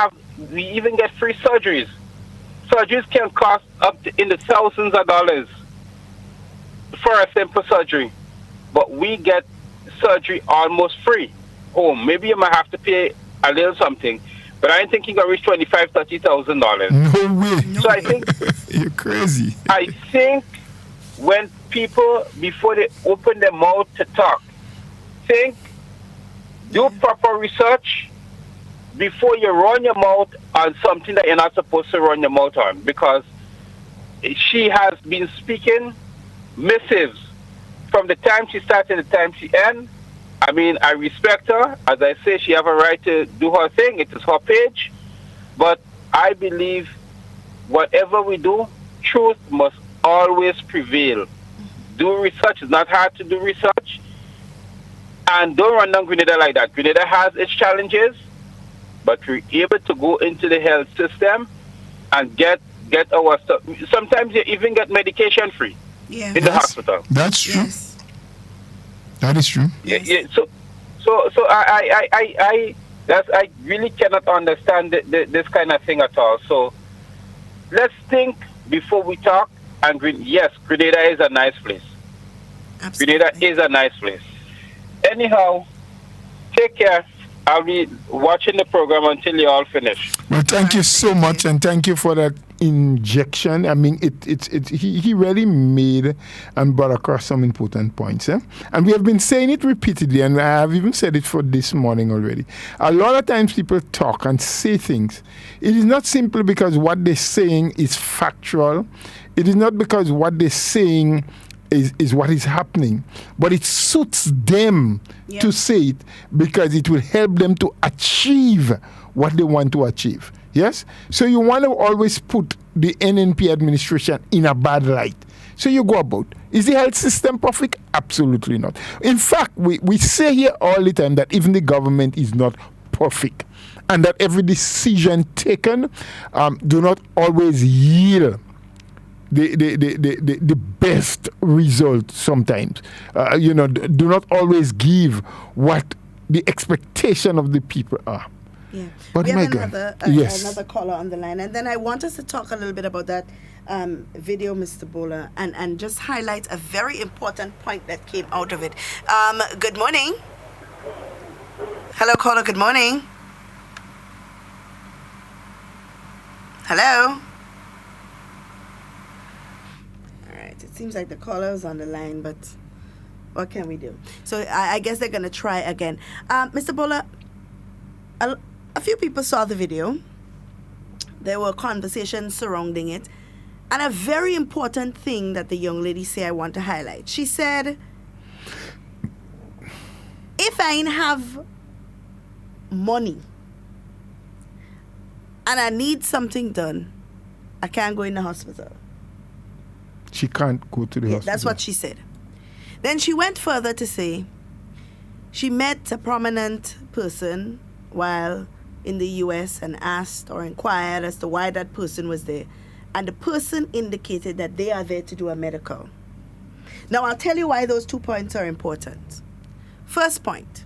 get free surgeries. Surgeries can cost up to in the thousands of dollars for a simple surgery. But we get surgery almost free. Maybe you might have to pay a little something. But I think you can reach $25,000-$30,000. No way. So I think you're crazy. I think when people, before they open their mouth to talk, do proper research before you run your mouth on something that you're not supposed to run your mouth on. Because she has been speaking missives from the time she started to the time she ends. I mean, I respect her. As I say, she have a right to do her thing. It is her page. But I believe whatever we do, truth must always prevail. Do research. It's not hard to do research. And don't run down Grenada like that. Grenada has its challenges, but we're able to go into the health system and get our stuff. Sometimes you even get medication free in the hospital. That's true. Yes. That is true. Yeah. So I really cannot understand this kind of thing at all. So let's think before we talk. And yes, Grenada is a nice place. Absolutely. Grenada is a nice place. Anyhow, take care. I'll be watching the program until you all finish. Well, thank you so much, and thank you for that injection. I mean, he really made and brought across some important points. And we have been saying it repeatedly, and I have even said it for this morning already. A lot of times people talk and say things. It is not simply because what they're saying is factual. It is not because what they're saying is what is happening, but it suits them to say it because it will help them to achieve what they want to achieve. Yes? So you want to always put the NNP administration in a bad light. So you go about, is the health system perfect? Absolutely not. In fact, we say here all the time that even the government is not perfect and that every decision taken do not always yield the best result sometimes. Do not always give what the expectation of the people are. Yeah. But we my have God. another caller on the line. And then I want us to talk a little bit about that video, Mr. Bola, and just highlight a very important point that came out of it. Good morning. Hello, caller. Good morning. Hello. It seems like the caller is on the line, but what can we do? So I guess they're going to try again. Mr. Bola, a few people saw the video. There were conversations surrounding it. And a very important thing that the young lady said I want to highlight. She said, if I have money and I need something done, I can't go in the hospital. She can't go to the hospital. That's what she said. Then she went further to say she met a prominent person while in the U.S. and asked or inquired as to why that person was there. And the person indicated that they are there to do a medical. Now, I'll tell you why those 2 points are important. First point,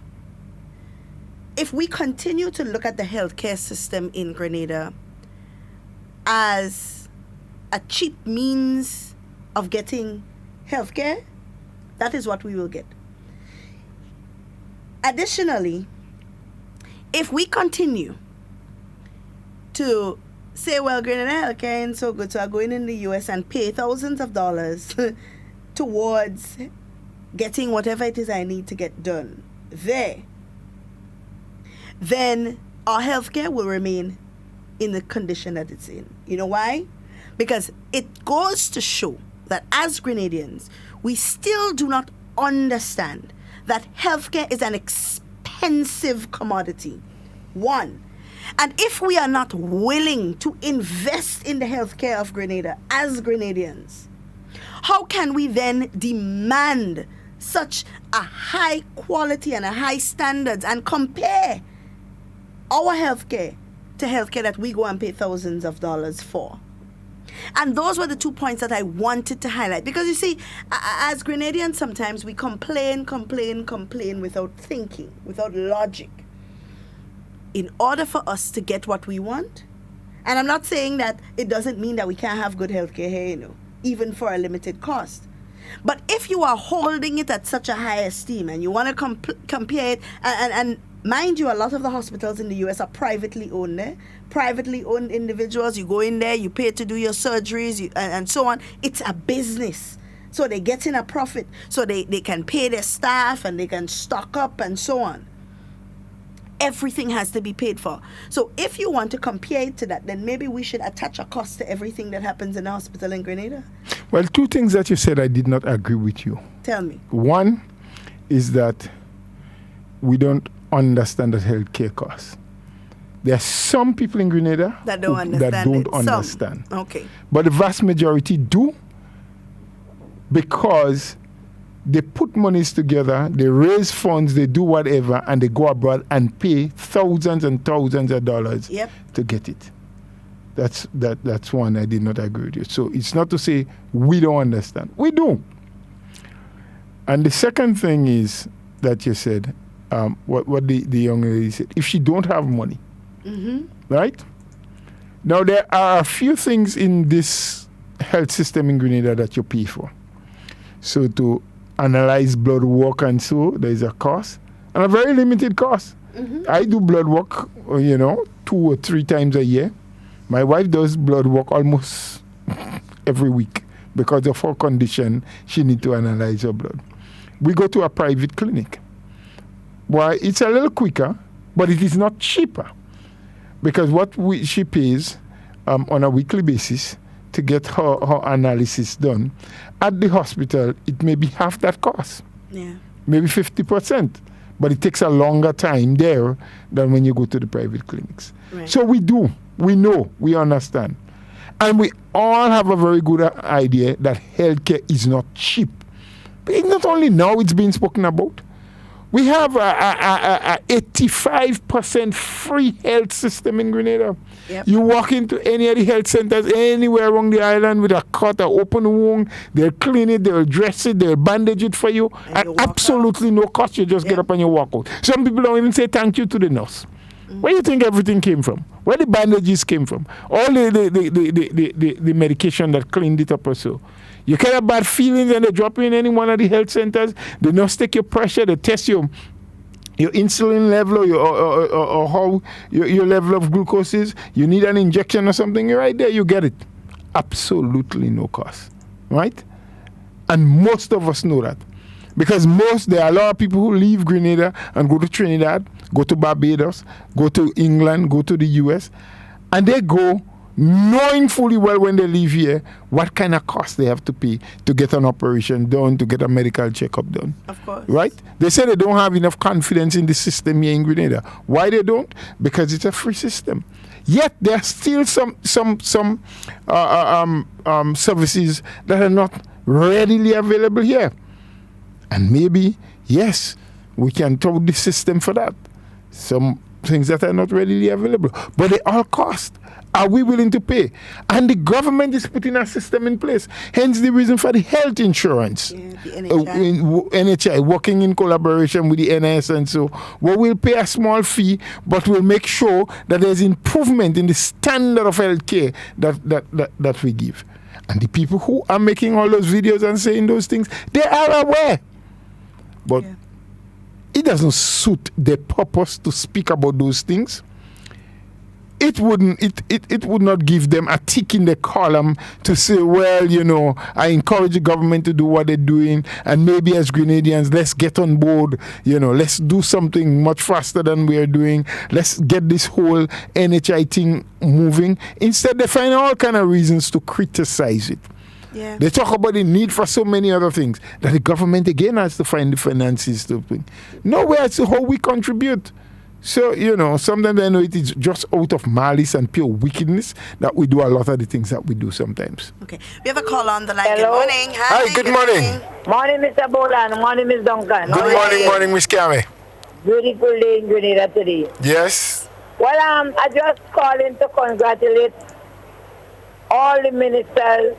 if we continue to look at the healthcare system in Grenada as a cheap means of getting healthcare, that is what we will get. Additionally, if we continue to say, well, Grenada healthcare ain't so good, so I'm going in the US and pay thousands of dollars towards getting whatever it is I need to get done there, then our healthcare will remain in the condition that it's in. You know why? Because it goes to show that as Grenadians, we still do not understand that healthcare is an expensive commodity. One. And if we are not willing to invest in the healthcare of Grenada as Grenadians, how can we then demand such a high quality and a high standards and compare our healthcare to healthcare that we go and pay thousands of dollars for? And those were the 2 points that I wanted to highlight. Because you see, as Grenadians, sometimes we complain without thinking, without logic. In order for us to get what we want, and I'm not saying that it doesn't mean that we can't have good healthcare here, even for a limited cost. But if you are holding it at such a high esteem and you want to compare it, and mind you, a lot of the hospitals in the U.S. are privately owned. Privately owned individuals, you go in there, you pay to do your surgeries, and so on. It's a business. So they get in a profit. So they can pay their staff and they can stock up and so on. Everything has to be paid for. So if you want to compare it to that, then maybe we should attach a cost to everything that happens in the hospital in Grenada. Well, 2 things that you said I did not agree with you. Tell me. One is that we don't understand the healthcare costs. There are some people in Grenada that don't understand. Okay. But the vast majority do, because they put monies together, they raise funds, they do whatever, and they go abroad and pay thousands and thousands of dollars to get it. That's one I did not agree with you. So it's not to say we don't understand. We do. And the second thing is that you said, what the young lady said, if she don't have money, right? Now, there are a few things in this health system in Grenada that you pay for. So to analyze blood work and so, there is a cost, and a very limited cost. I do blood work, 2 or 3 times a year. My wife does blood work almost every week because of her condition. She needs to analyze her blood. We go to a private clinic. Well, it's a little quicker, but it is not cheaper because she pays on a weekly basis to get her analysis done at the hospital, it may be half that cost. Yeah. Maybe 50%. But it takes a longer time there than when you go to the private clinics. Right. So we know, we understand. And we all have a very good idea that healthcare is not cheap. But it's not only now it's being spoken about. We have a 85% free health system in Grenada. Yep. You walk into any of the health centers anywhere around the island with a cut, an open wound, they'll clean it, they'll dress it, they'll bandage it for you at absolutely no cost. You just get up and you walk out. Some people don't even say thank you to the nurse. Where do you think everything came from? Where the bandages came from? All the medication that cleaned it up or so. You can have bad feelings and they drop you in any one of the health centers. They nurse take your pressure, they test your insulin level or how your level of glucose is. You need an injection or something, you're right there, you get it. Absolutely no cost, right? And most of us know that. Because there are a lot of people who leave Grenada and go to Trinidad, go to Barbados, go to England, go to the US, and they go knowing fully well when they leave here what kind of cost they have to pay to get an operation done, to get a medical checkup done. Of course. Right? They say they don't have enough confidence in the system here in Grenada. Why they don't? Because it's a free system. Yet there are still some services that are not readily available here. And maybe, yes, we can tout the system for that. Some things that are not readily available. But they all cost. Are we willing to pay? And the government is putting a system in place. Hence the reason for the health insurance. Yeah, the NHI. NHI, working in collaboration with the NIS and so, where we'll pay a small fee, but we'll make sure that there's improvement in the standard of health care that we give. And the people who are making all those videos and saying those things, they are aware. But it doesn't suit their purpose to speak about those things. It would not give them a tick in the column to say, well, I encourage the government to do what they're doing, and maybe as Grenadians, let's get on board, let's do something much faster than we are doing. Let's get this whole NHI thing moving. Instead, they find all kind of reasons to criticize it. Yeah. They talk about the need for so many other things that the government again has to find the finances to bring. Nowhere as to how we contribute. So, sometimes I know it is just out of malice and pure wickedness that we do a lot of the things that we do sometimes. Okay. We have a call on the line. Hello? Good morning. Hi, good morning. Morning, Mr. Bolan. Morning, Miss Duncan. Good morning, Miss Kame. Beautiful day in Grenada today. Yes. Well, I just calling to congratulate all the ministers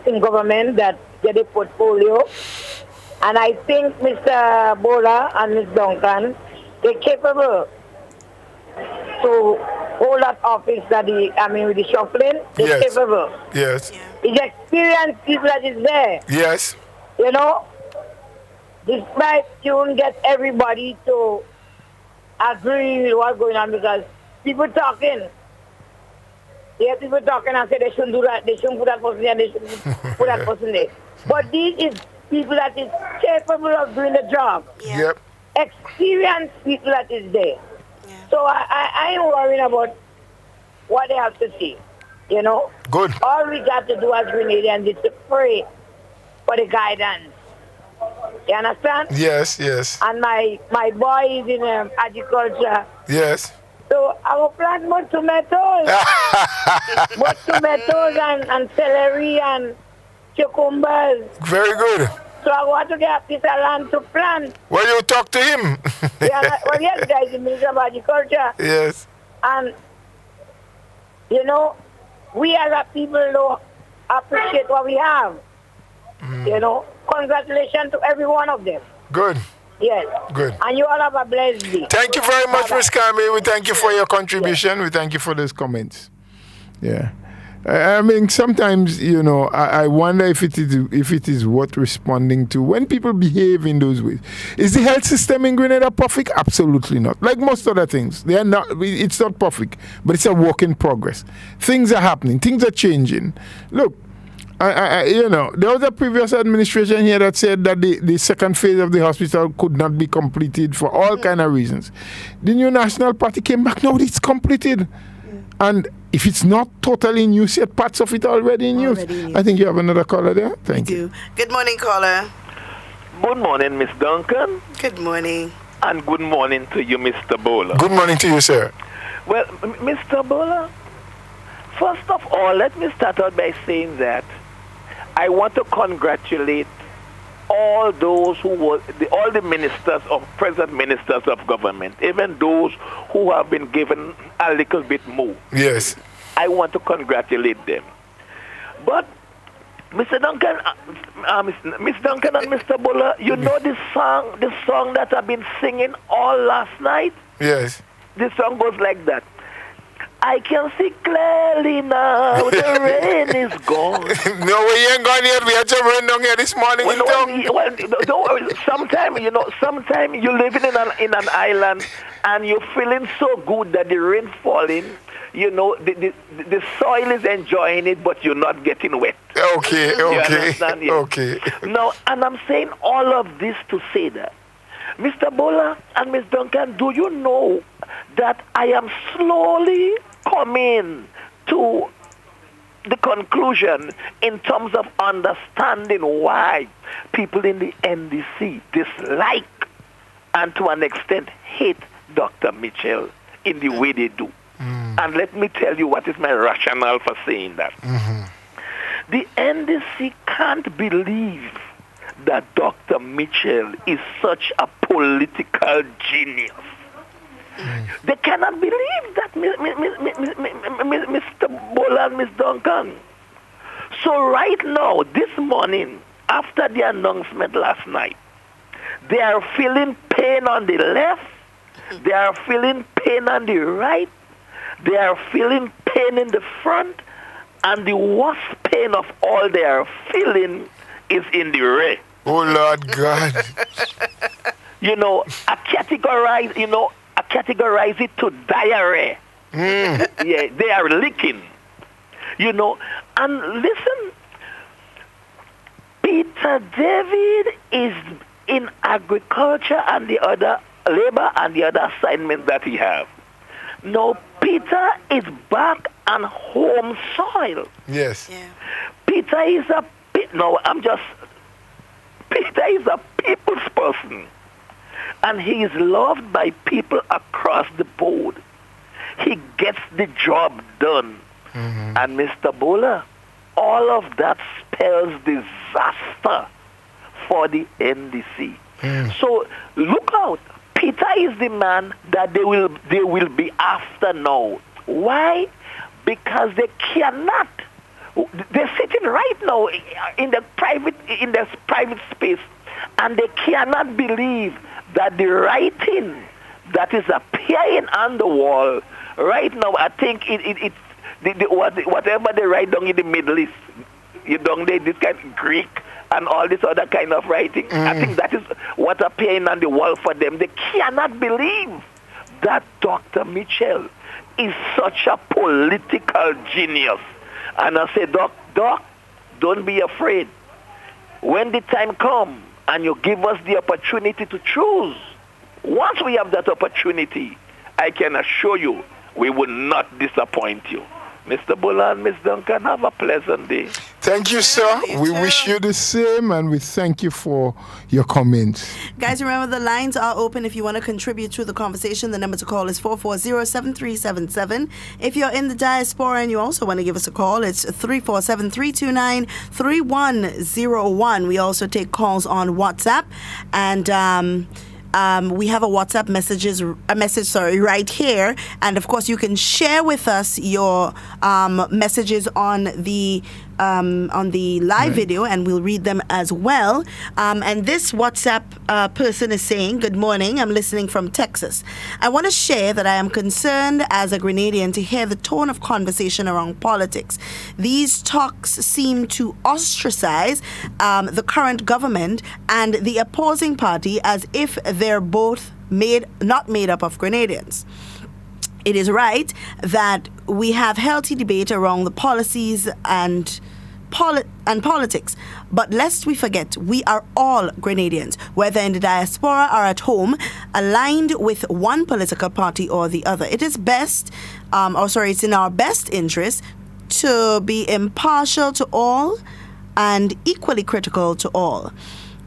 in government that get a portfolio. And I think Mr. Bola and Miss Duncan, they're capable to hold that office with the shuffling. They're capable. Yes. It's experienced people that is there. Yes. Despite you won't get everybody to agree with what's going on because people talking. Yeah, people talking and say they shouldn't do that, they shouldn't put that person there, they shouldn't put that person there. But these is people that is capable of doing the job. Yeah. Yep. Experienced people that is there. Yeah. So I ain't worrying about what they have to say. Good. All we got to do as Grenadians is to pray for the guidance. You understand? Yes, yes. And my boy is in agriculture. Yes. So I will plant more tomatoes. More tomatoes and celery and cucumbers. Very good. So I want to get a piece of land to plant. Well, you talk to him. Yes, guys, the Minister of Agriculture. Yes. And You know, we as a people don't appreciate what we have. You know, congratulations to every one of them. Good. Yes. Good. And you all have a blessed day. Thank you very much, Ms. Carmen. We thank you for your contribution. We thank you for those comments. Yeah. I mean, sometimes, you know, I wonder if it is worth responding to when people behave in those ways. Is the health system in Grenada perfect? Absolutely not. Like most other things, they are not. It's not perfect, but it's a work in progress. Things are happening. Things are changing. Look, you know, there was a previous administration here that said that the second phase of the hospital could not be completed for all kind of reasons. The new National Party came back. No, it's completed. And if it's not totally in use yet, parts of it are already in use. I think you have another caller there. Thank you. Good morning, caller. Good morning, Miss Duncan. Good morning. And good morning to you, Mr. Bowler. Good morning to you, sir. Well, Mr. Bowler, first of all, let me start out by saying that I want to congratulate all those who were all the ministers of present ministers of government, even those who have been given a little bit more. Yes. I want to congratulate them. But Mr. Duncan, Miss Duncan and Mr. Buller, you know the song that I've been singing all last night? Yes. The song goes like that. I can see clearly now the rain is gone. No, we ain't gone yet. We had some rain down here this morning. Don't worry. Sometimes you're living in an island and you're feeling so good that the rain falling. You know, the soil is enjoying it, but you're not getting wet. Okay. You understand? Yeah. Okay. Now, and I'm saying all of this to say that, Mr. Bola and Ms. Duncan, do you know that I am slowly coming to the conclusion in terms of understanding why people in the NDC dislike and to an extent hate Dr. Mitchell in the way they do. And let me tell you what is my rationale for saying that. The NDC can't believe that Dr. Mitchell is such a political genius. They cannot believe that, Mr. Bola and Ms. Duncan. So right now, this morning, after the announcement last night, they are feeling pain on the left, they are feeling pain on the right, they are feeling pain in the front, and the worst pain of all they are feeling is in the rear. Oh, Lord God. I categorize it to diarrhea. Yeah, they are leaking. And listen, Peter David is in agriculture and the other labor and the other assignment that he have. No, Peter is back on home soil. Yes. Yeah. Peter is a people's person. And he is loved by people across the board. He gets the job done. And Mr. Bola, all of that spells disaster for the NDC. So look out. Peter is the man that they will be after now. Why? Because they cannot. They're sitting right now in the private space, and they cannot believe that the writing that is appearing on the wall right now. I think whatever they write down in the Middle East, this kind of Greek and all this other kind of writing. I think that is what appearing on the wall for them. They cannot believe that Dr. Mitchell is such a political genius. And I say, Doc, don't be afraid. When the time comes and you give us the opportunity to choose, once we have that opportunity, I can assure you we will not disappoint you. Mr. Bola and Ms. Duncan, have a pleasant day. Thank you, sir. We wish you the same, and we thank you for your comments. Guys, remember the lines are open if you want to contribute to the conversation. The number to call is 440-7377. If you're in the diaspora and you also want to give us a call, it's 347-329-3101. We also take calls on WhatsApp. And We have a WhatsApp message right here, and of course you can share with us your messages on the live video, and we'll read them as well. And this WhatsApp person is saying, "Good morning, I'm listening from Texas. I want to share that I am concerned as a Grenadian to hear the tone of conversation around politics. These talks seem to ostracize the current government and the opposing party as if they're both not made up of Grenadians. It is right that we have healthy debate around the policies and politics, but lest we forget, we are all Grenadians, whether in the diaspora or at home, aligned with one political party or the other. It is it's in our best interest to be impartial to all and equally critical to all.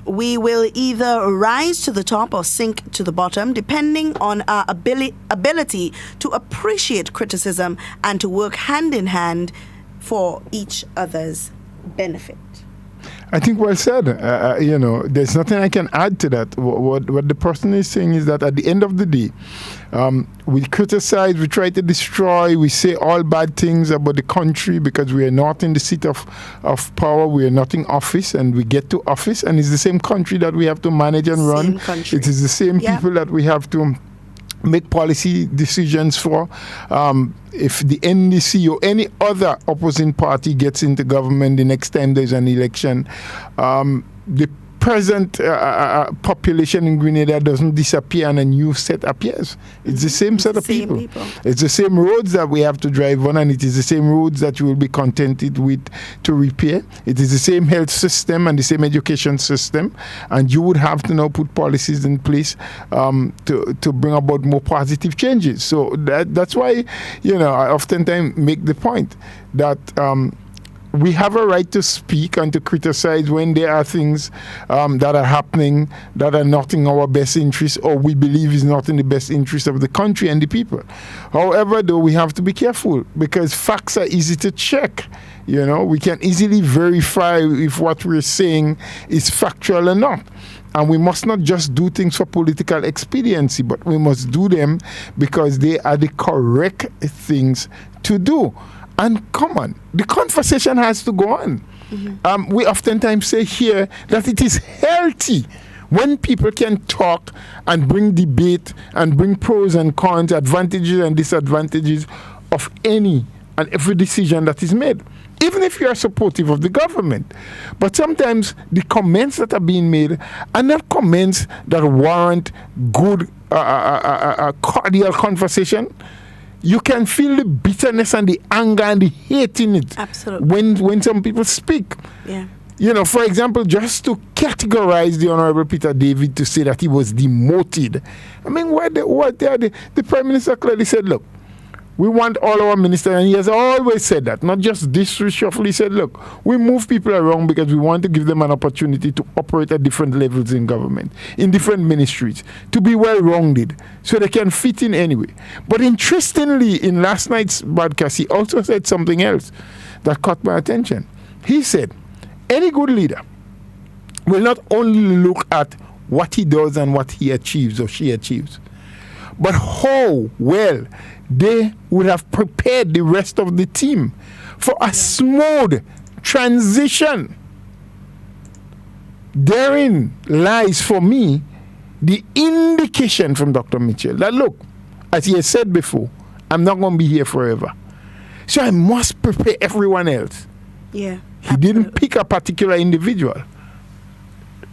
We will either rise to the top or sink to the bottom, depending on our ability to appreciate criticism and to work hand in hand for each other's benefit." I think well said. There's nothing I can add to that. What the person is saying is that at the end of the day, we criticize, we try to destroy, we say all bad things about the country because we are not in the seat of power, we are not in office, and we get to office, and it's the same country that we have to manage and run. Country. It is the same people that we have to make policy decisions for. If the NDC or any other opposing party gets into government the next time there's an election, the present population in Grenada doesn't disappear and a new set appears. It's the same set of people. It's the same roads that we have to drive on, and it is the same roads that you will be contented with to repair. It is the same health system and the same education system, and you would have to now put policies in place to bring about more positive changes. So that's why, I oftentimes make the point that we have a right to speak and to criticize when there are things that are happening that are not in our best interest, or we believe is not in the best interest of the country and the people. However, though, we have to be careful because facts are easy to check. We can easily verify if what we're saying is factual or not. And we must not just do things for political expediency, but we must do them because they are the correct things to do. And come on, the conversation has to go on. Mm-hmm. We oftentimes say here that it is healthy when people can talk and bring debate and bring pros and cons, advantages and disadvantages of any and every decision that is made, even if you are supportive of the government. But sometimes the comments that are being made are not comments that warrant good, cordial conversation. You can feel the bitterness and the anger and the hate in it. Absolutely. When some people speak. Yeah. For example, just to categorize the Honorable Peter David to say that he was demoted. I mean, the Prime Minister clearly said, look, we want all our ministers, and he has always said that, not just this reshuffle. He said, look, we move people around because we want to give them an opportunity to operate at different levels in government, in different ministries, to be well-rounded, so they can fit in anyway. But interestingly, in last night's broadcast, he also said something else that caught my attention. He said, any good leader will not only look at what he does and what he achieves or she achieves, but how well they would have prepared the rest of the team for a smooth transition. Therein lies, for me, the indication from Dr. Mitchell that, look, as he has said before, I'm not going to be here forever. So I must prepare everyone else. Yeah. He didn't pick a particular individual,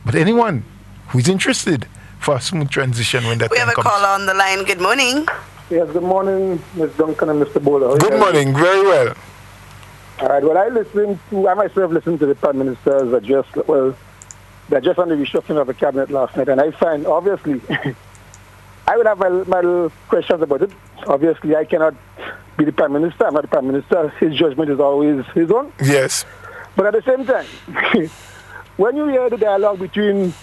but anyone who's interested for a smooth transition when that we time have a comes. caller on the line. Good morning. Yes, good morning, Ms. Duncan and Mr. Bowler. Good morning, very well. All right, well, I myself listened to the Prime Minister's address, the address on the reshuffling of the cabinet last night, and I find, obviously, I would have my little questions about it. Obviously, I cannot be the Prime Minister. I'm not the Prime Minister. His judgment is always his own. Yes. But at the same time, when you hear the dialogue between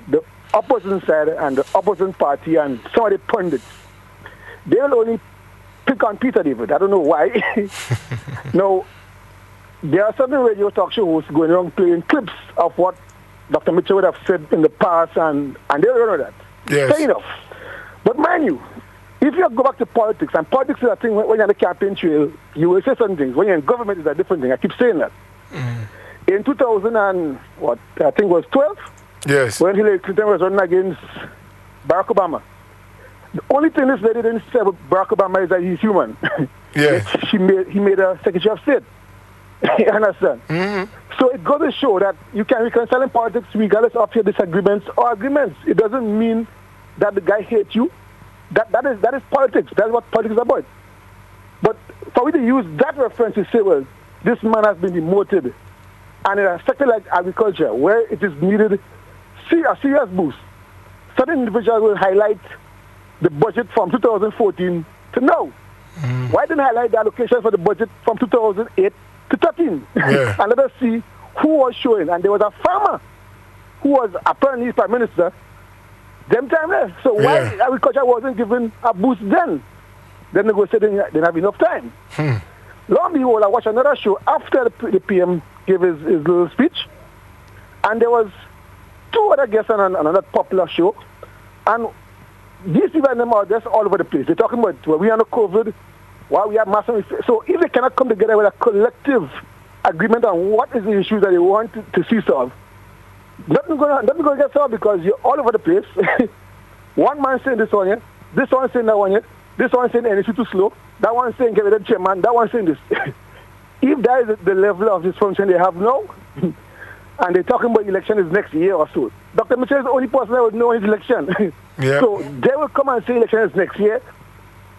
the opposition side and the opposition party and some of the pundits, they will only pick on Peter David. I don't know why. Now, there are certain radio talk show hosts going around playing clips of what Dr. Mitchell would have said in the past, and they don't know that. Yes. Fair enough. But mind you, if you go back to politics, and politics is a thing when you're on the campaign trail, you will say certain things. When you're in government, it's a different thing. I keep saying that. In 2000 and what, I think it was 12? Yes. When Hillary Clinton was running against Barack Obama. The only thing this lady didn't say about Barack Obama is that he's human. Yeah. He made a Secretary of State. You understand? So it goes to show that you can reconcile in politics regardless of your disagreements or agreements. It doesn't mean that the guy hates you. That is politics. That's what politics is about. But for me to use that reference to say, well, this man has been demoted, and in a sector like agriculture, where it is needed a serious boost, certain individuals will highlight the budget from 2014 to now. Why didn't highlight the allocation for the budget from 2008 to 13? Yeah. And let us see who was showing. And there was a farmer who was apparently Prime Minister them time there. So why agriculture wasn't given a boost then? Then they go say they didn't have enough time. Lo and behold, I watched another show after the PM gave his little speech, and there was two other guests on another popular show, and these people and them are just all over the place. They're talking about where we are on COVID, why we have massive. So if they cannot come together with a collective agreement on what is the issue that they want to see solved, nothing going to get solved because you're all over the place. One man saying this one here, this one saying that one here, this one saying energy too slow, that one saying get rid of the chairman, that one saying this. If that is the level of dysfunction they have now, and they're talking about election is next year or so, Dr. Mitchell is the only person that would know his election. Yeah. So they will come and say election is next year.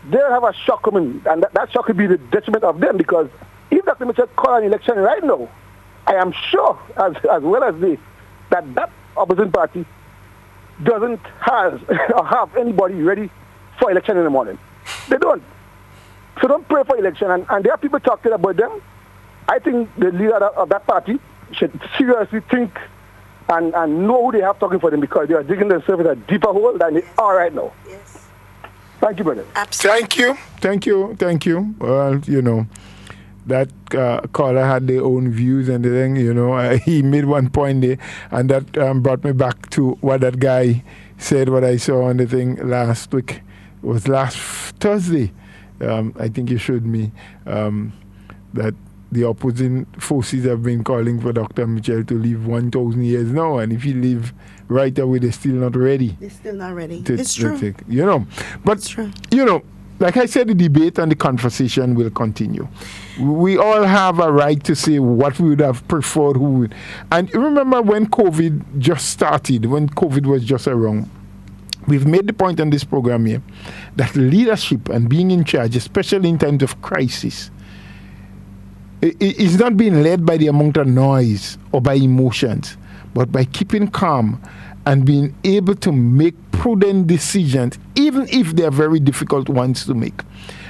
They'll have a shock coming, and that shock will be the detriment of them, because if Dr. Mitchell call an election right now, I am sure, as well as they, that opposition party doesn't have anybody ready for election in the morning. They don't. So don't pray for election. And there are people talking about them. I think the leader of that party should seriously think and know who they have talking for them, because they are digging themselves in a deeper hole than they are right now. Yes. Thank you, brother. Absolutely. Thank you. Well, that caller had their own views and the thing, he made one point there, and that brought me back to what that guy said, what I saw on the thing last week. It was last Thursday. I think you showed me that the opposing forces have been calling for Dr. Mitchell to live 1,000 years now, and if he live right away, they're still not ready. They're still not ready. It's true. But, it's true. Like I said, the debate and the conversation will continue. We all have a right to say what we would have preferred, who would. And remember when COVID just started, when COVID was just around, we've made the point on this program here that leadership and being in charge, especially in times of crisis, is not being led by the amount of noise or by emotions, but by keeping calm and being able to make prudent decisions, even if they are very difficult ones to make.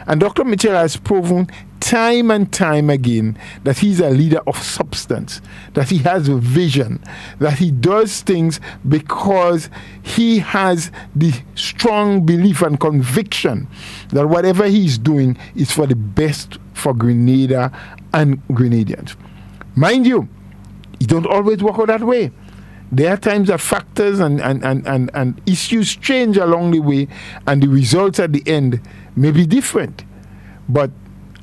And Dr. Mitchell has proven time and time again that he's a leader of substance, that he has a vision, that he does things because he has the strong belief and conviction that whatever he's doing is for the best for Grenada and Grenadians. Mind you, it don't always work out that way. There are times that factors and issues change along the way, and the results at the end may be different. But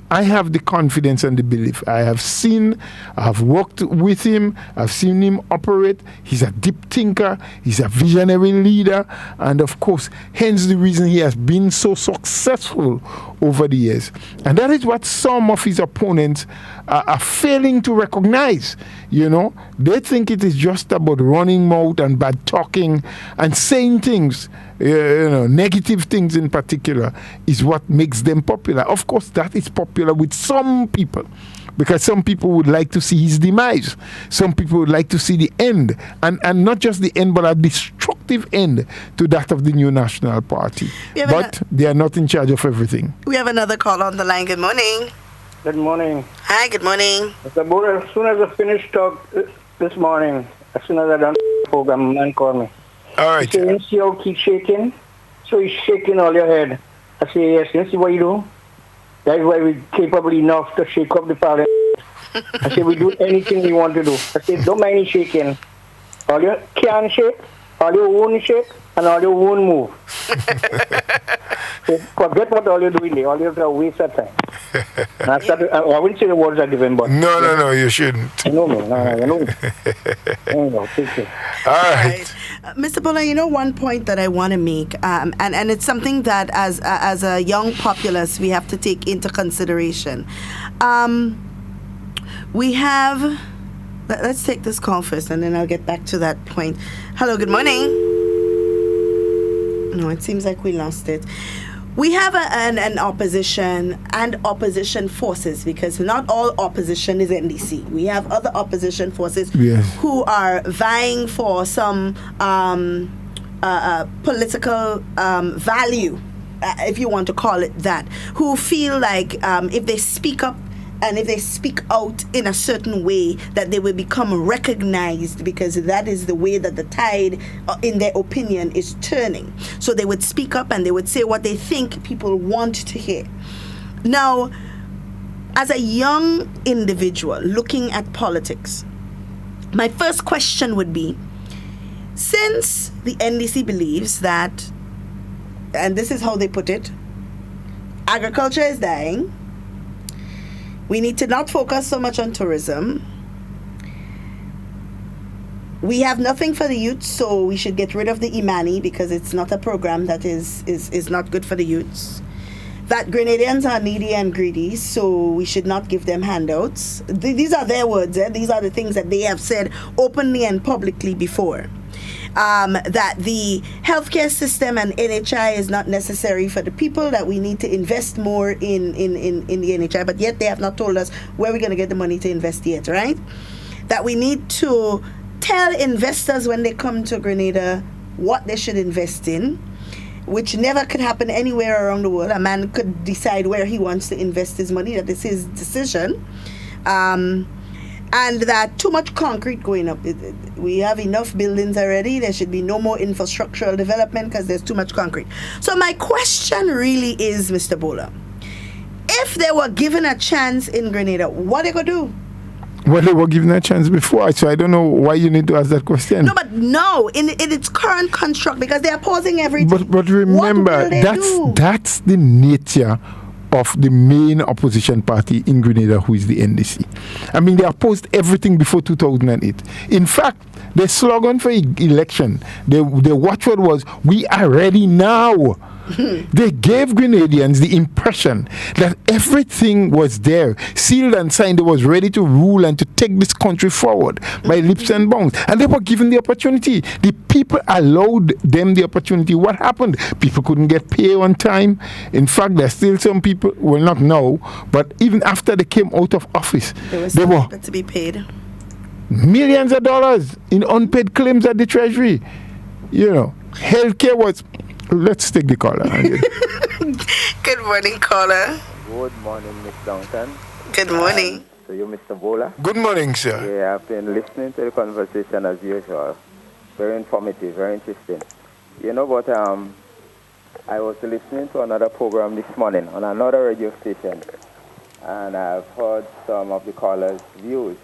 I have the confidence and the belief. I have worked with him, I've seen him operate. He's a deep thinker, he's a visionary leader, and of course, hence the reason he has been so successful over the years. And that is what some of his opponents are failing to recognize. They think it is just about running mouth and bad talking and saying things, negative things in particular, is what makes them popular. Of course, that is popular with some people, because some people would like to see his demise. Some people would like to see the end, and not just the end, but a destructive end to that of the new National Party. But they are not in charge of everything. We have another call on the line. Good morning. Good morning. Hi, good morning. Mr. Bull, as soon as I finished talk this morning, as soon as I done the program, man called me. All right. He said, you see how keep shaking? So he's shaking all your head. I say, yes, you see what you do? That's why we're capable enough to shake up the parliament. I say, we do anything we want to do. I say, don't mind me shaking. All you can shake, all you won't shake, and all you won't move. So forget what all you're doing there. All you have to waste of time. I wouldn't say the words are given, but... No, you shouldn't. You know me. No, you know me. Take care. All right. Mr. Bola, one point that I want to make, and it's something that as a young populace we have to take into consideration. We have... Let's take this call first, and then I'll get back to that point. Hello, good morning. No, it seems like we lost it. We have an opposition and opposition forces, because not all opposition is NDC. We have other opposition forces who are vying for some political value, if you want to call it that, who feel like if they speak up and if they speak out in a certain way, that they will become recognized, because that is the way that the tide, in their opinion, is turning. So they would speak up and they would say what they think people want to hear. Now, as a young individual looking at politics, my first question would be, since the NDC believes that, and this is how they put it, agriculture is dying, we need to not focus so much on tourism. We have nothing for the youth, so we should get rid of the Imani because it's not a program that is not good for the youths. That Grenadians are needy and greedy, so we should not give them handouts. These are their words. These are the things that they have said openly and publicly before. That the healthcare system and NHI is not necessary for the people, that we need to invest more in the NHI, but yet they have not told us where we're going to get the money to invest yet, right? That we need to tell investors when they come to Grenada what they should invest in, which never could happen anywhere around the world. A man could decide where he wants to invest his money. That is his decision. And that too much concrete going up. We have enough buildings already. There should be no more infrastructural development because there's too much concrete. So my question really is, Mr. Bola, if they were given a chance in Grenada, what are they going to do? Well, they were given a chance before, so I don't know why you need to ask that question. No, but in its current construct, because they are pausing everything. But remember, that's the nature of the main opposition party in Grenada, who is the NDC. I mean, they opposed everything before 2008. In fact, their slogan for election, their watchword was, "We are ready now." They gave Grenadians the impression that everything was there, sealed and signed. They was ready to rule and to take this country forward by leaps and bounds. And they were given the opportunity. The people allowed them the opportunity. What happened? People couldn't get pay on time. In fact, there's still some people, well, not now, but even after they came out of office, they were to be paid millions of dollars in unpaid claims at the Treasury. Healthcare was... Let's take the caller. Good morning, caller. Good morning, Miss Downton. Good morning. So you, Mr. Bola? Good morning, sir. Yeah, I've been listening to the conversation as usual. Very informative, very interesting. But I was listening to another program this morning on another radio station, and I've heard some of the callers' views.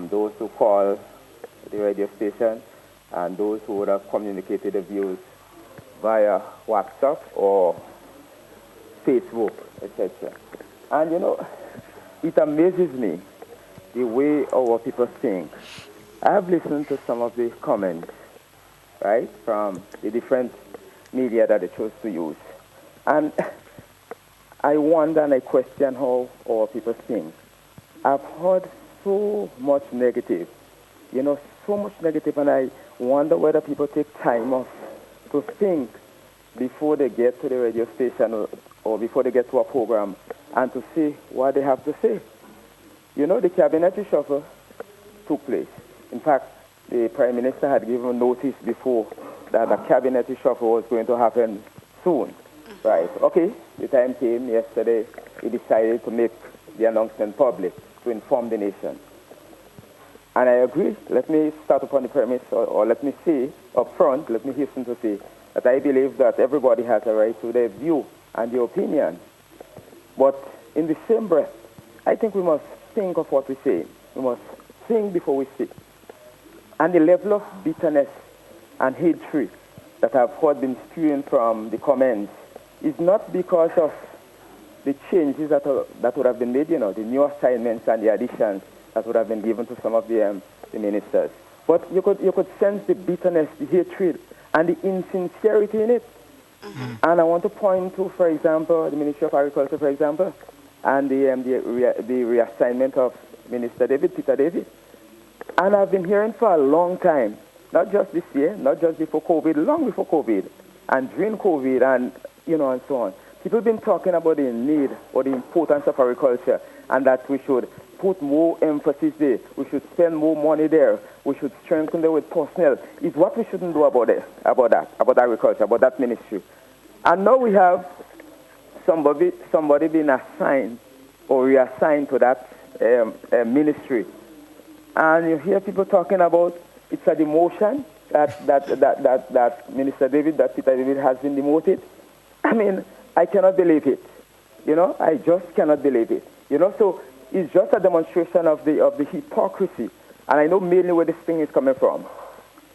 Those who call the radio station and those who would have communicated the views via WhatsApp or Facebook, etc. And it amazes me the way our people think. I have listened to some of the comments, right, from the different media that they chose to use. And I wonder and I question how our people think. I've heard so much negative, so much negative, and I wonder whether people take time off to think before they get to the radio station or before they get to a program and to see what they have to say. The cabinet reshuffle took place. In fact, the Prime Minister had given notice before that a cabinet reshuffle was going to happen soon. Right. Okay, the time came yesterday. He decided to make the announcement public to inform the nation. And I agree. Let me start upon the premise, or let me say up front, let me hasten to say that I believe that everybody has a right to their view and their opinion. But in the same breath, I think we must think of what we say. We must think before we speak. And the level of bitterness and hatred that I've heard been spewing from the comments is not because of the changes that would have been made, the new assignments and the additions that would have been given to some of the ministers. But you could sense the bitterness, the hatred, and the insincerity in it. Mm-hmm. And I want to point to, for example, the Ministry of Agriculture, for example, and the reassignment of Minister Peter David. And I've been hearing for a long time, not just this year, not just before COVID, long before COVID, and during COVID, and and so on. People have been talking about the need or the importance of agriculture, and that we should put more emphasis there. We should spend more money there. We should strengthen them with personnel. It's what we shouldn't do about agriculture, about that ministry. And now we have somebody being assigned or reassigned to that ministry. And you hear people talking about it's a demotion that Minister David, that Peter David has been demoted. I mean, I cannot believe it. I just cannot believe it. So it's just a demonstration of the hypocrisy. And I know mainly where this thing is coming from.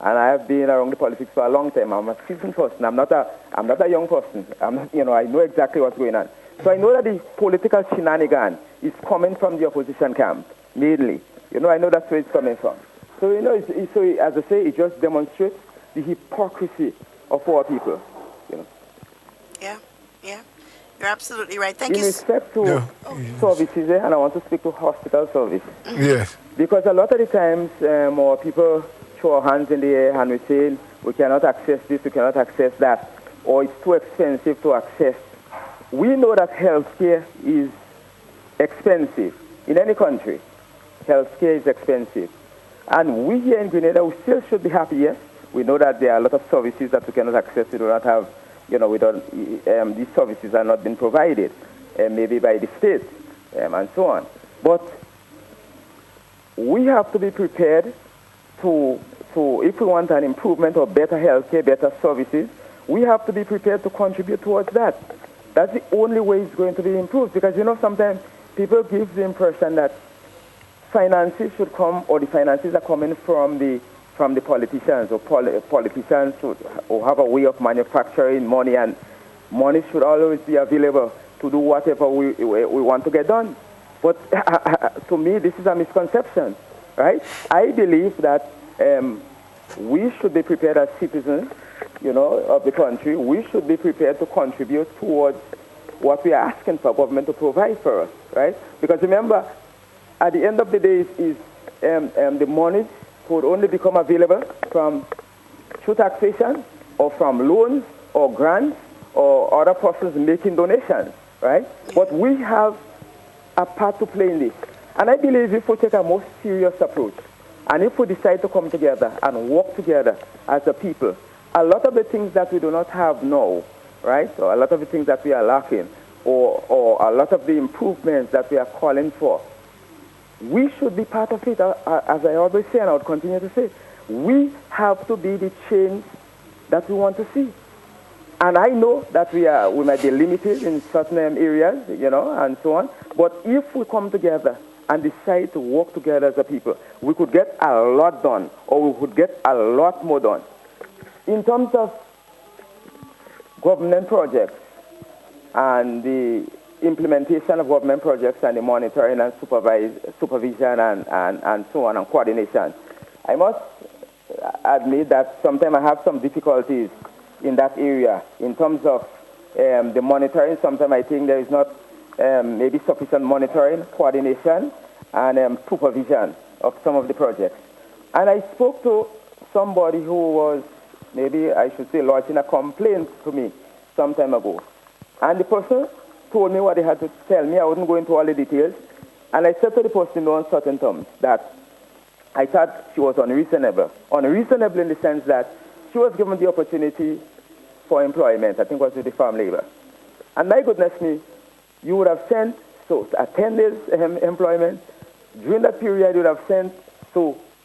And I have been around the politics for a long time. I'm a seasoned person. I'm not a young person. I know exactly what's going on. So I know that the political shenanigan is coming from the opposition camp, mainly. I know that's where it's coming from. So, as I say, it just demonstrates the hypocrisy of our people. Yeah. You're absolutely right. Thank you. In respect to services, and I want to speak to hospital service. Yes. Because a lot of the times, more people throw our hands in the air and we say, we cannot access this, we cannot access that, or it's too expensive to access. We know that healthcare is expensive in any country. Healthcare is expensive. And we here in Grenada, we still should be happy, yes. We know that there are a lot of services that we cannot access, we do not have. These services are not being provided, maybe by the state, and so on. But we have to be prepared to, if we want an improvement or better healthcare, better services, we have to be prepared to contribute towards that. That's the only way it's going to be improved. Because, sometimes people give the impression that finances should come, or the finances are coming from the politicians, or politicians should or have a way of manufacturing money, and money should always be available to do whatever we want to get done. But to me, this is a misconception, right? I believe that we should be prepared as citizens, of the country. We should be prepared to contribute towards what we are asking for government to provide for us, right? Because remember, at the end of the day, is the money would only become available through taxation, or from loans, or grants, or other persons making donations, right? But we have a part to play in this. And I believe if we take a more serious approach, and if we decide to come together and work together as a people, a lot of the things that we do not have now, right, or a lot of the things that we are lacking, or a lot of the improvements that we are calling for, we should be part of it. As I always say, and I would continue to say, we have to be the change that we want to see. And I know that we might be limited in certain areas, and so on. But if we come together and decide to work together as a people, we could get a lot done, or we could get a lot more done. In terms of government projects and the implementation of government projects and the monitoring and supervision and so on, and coordination, I must admit that sometimes I have some difficulties in that area. In terms of the monitoring, sometimes I think there is not maybe sufficient monitoring, coordination, and supervision of some of the projects. And I spoke to somebody who was, maybe I should say, lodging a complaint to me some time ago. And the person told me what they had to tell me. I wouldn't go into all the details. And I said to the person in uncertain terms that I thought she was unreasonable. Unreasonable in the sense that she was given the opportunity for employment, I think it was with the farm labor. And my goodness me, you would have sent, a 10 days employment. During that period, you would have sent,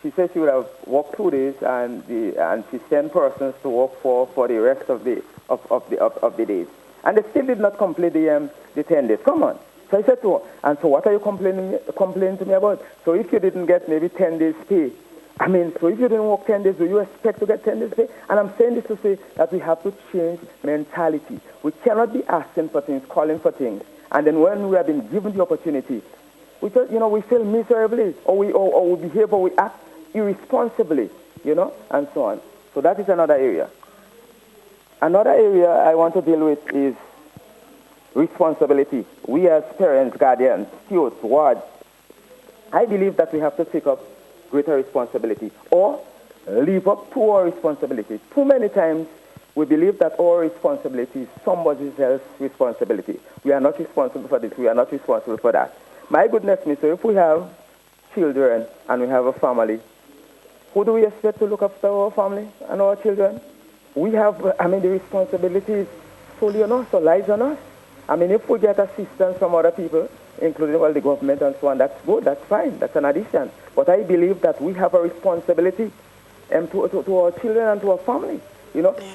she said she would have worked 2 days, and she sent persons to work for the rest of the days. And they still did not complete the 10 days. Come on. So I said to her, and so what are you complaining to me about? So if you didn't get maybe 10 days pay, I mean, so if you didn't work 10 days, do you expect to get 10 days pay? And I'm saying this to say that we have to change mentality. We cannot be asking for things, calling for things, and then when we have been given the opportunity, we feel miserably, or we behave or we act irresponsibly, and so on. So that is another area. Another area I want to deal with is responsibility. We as parents, guardians, stewards, wards, I believe that we have to take up greater responsibility or live up to our responsibility. Too many times we believe that our responsibility is somebody else's responsibility. We are not responsible for this, we are not responsible for that. My goodness me, so if we have children and we have a family, who do we expect to look after our family and our children? We have, the responsibility is solely on us, or lies on us. If we get assistance from other people, including the government and so on, that's good, that's fine, that's an addition. But I believe that we have a responsibility to our children and to our family.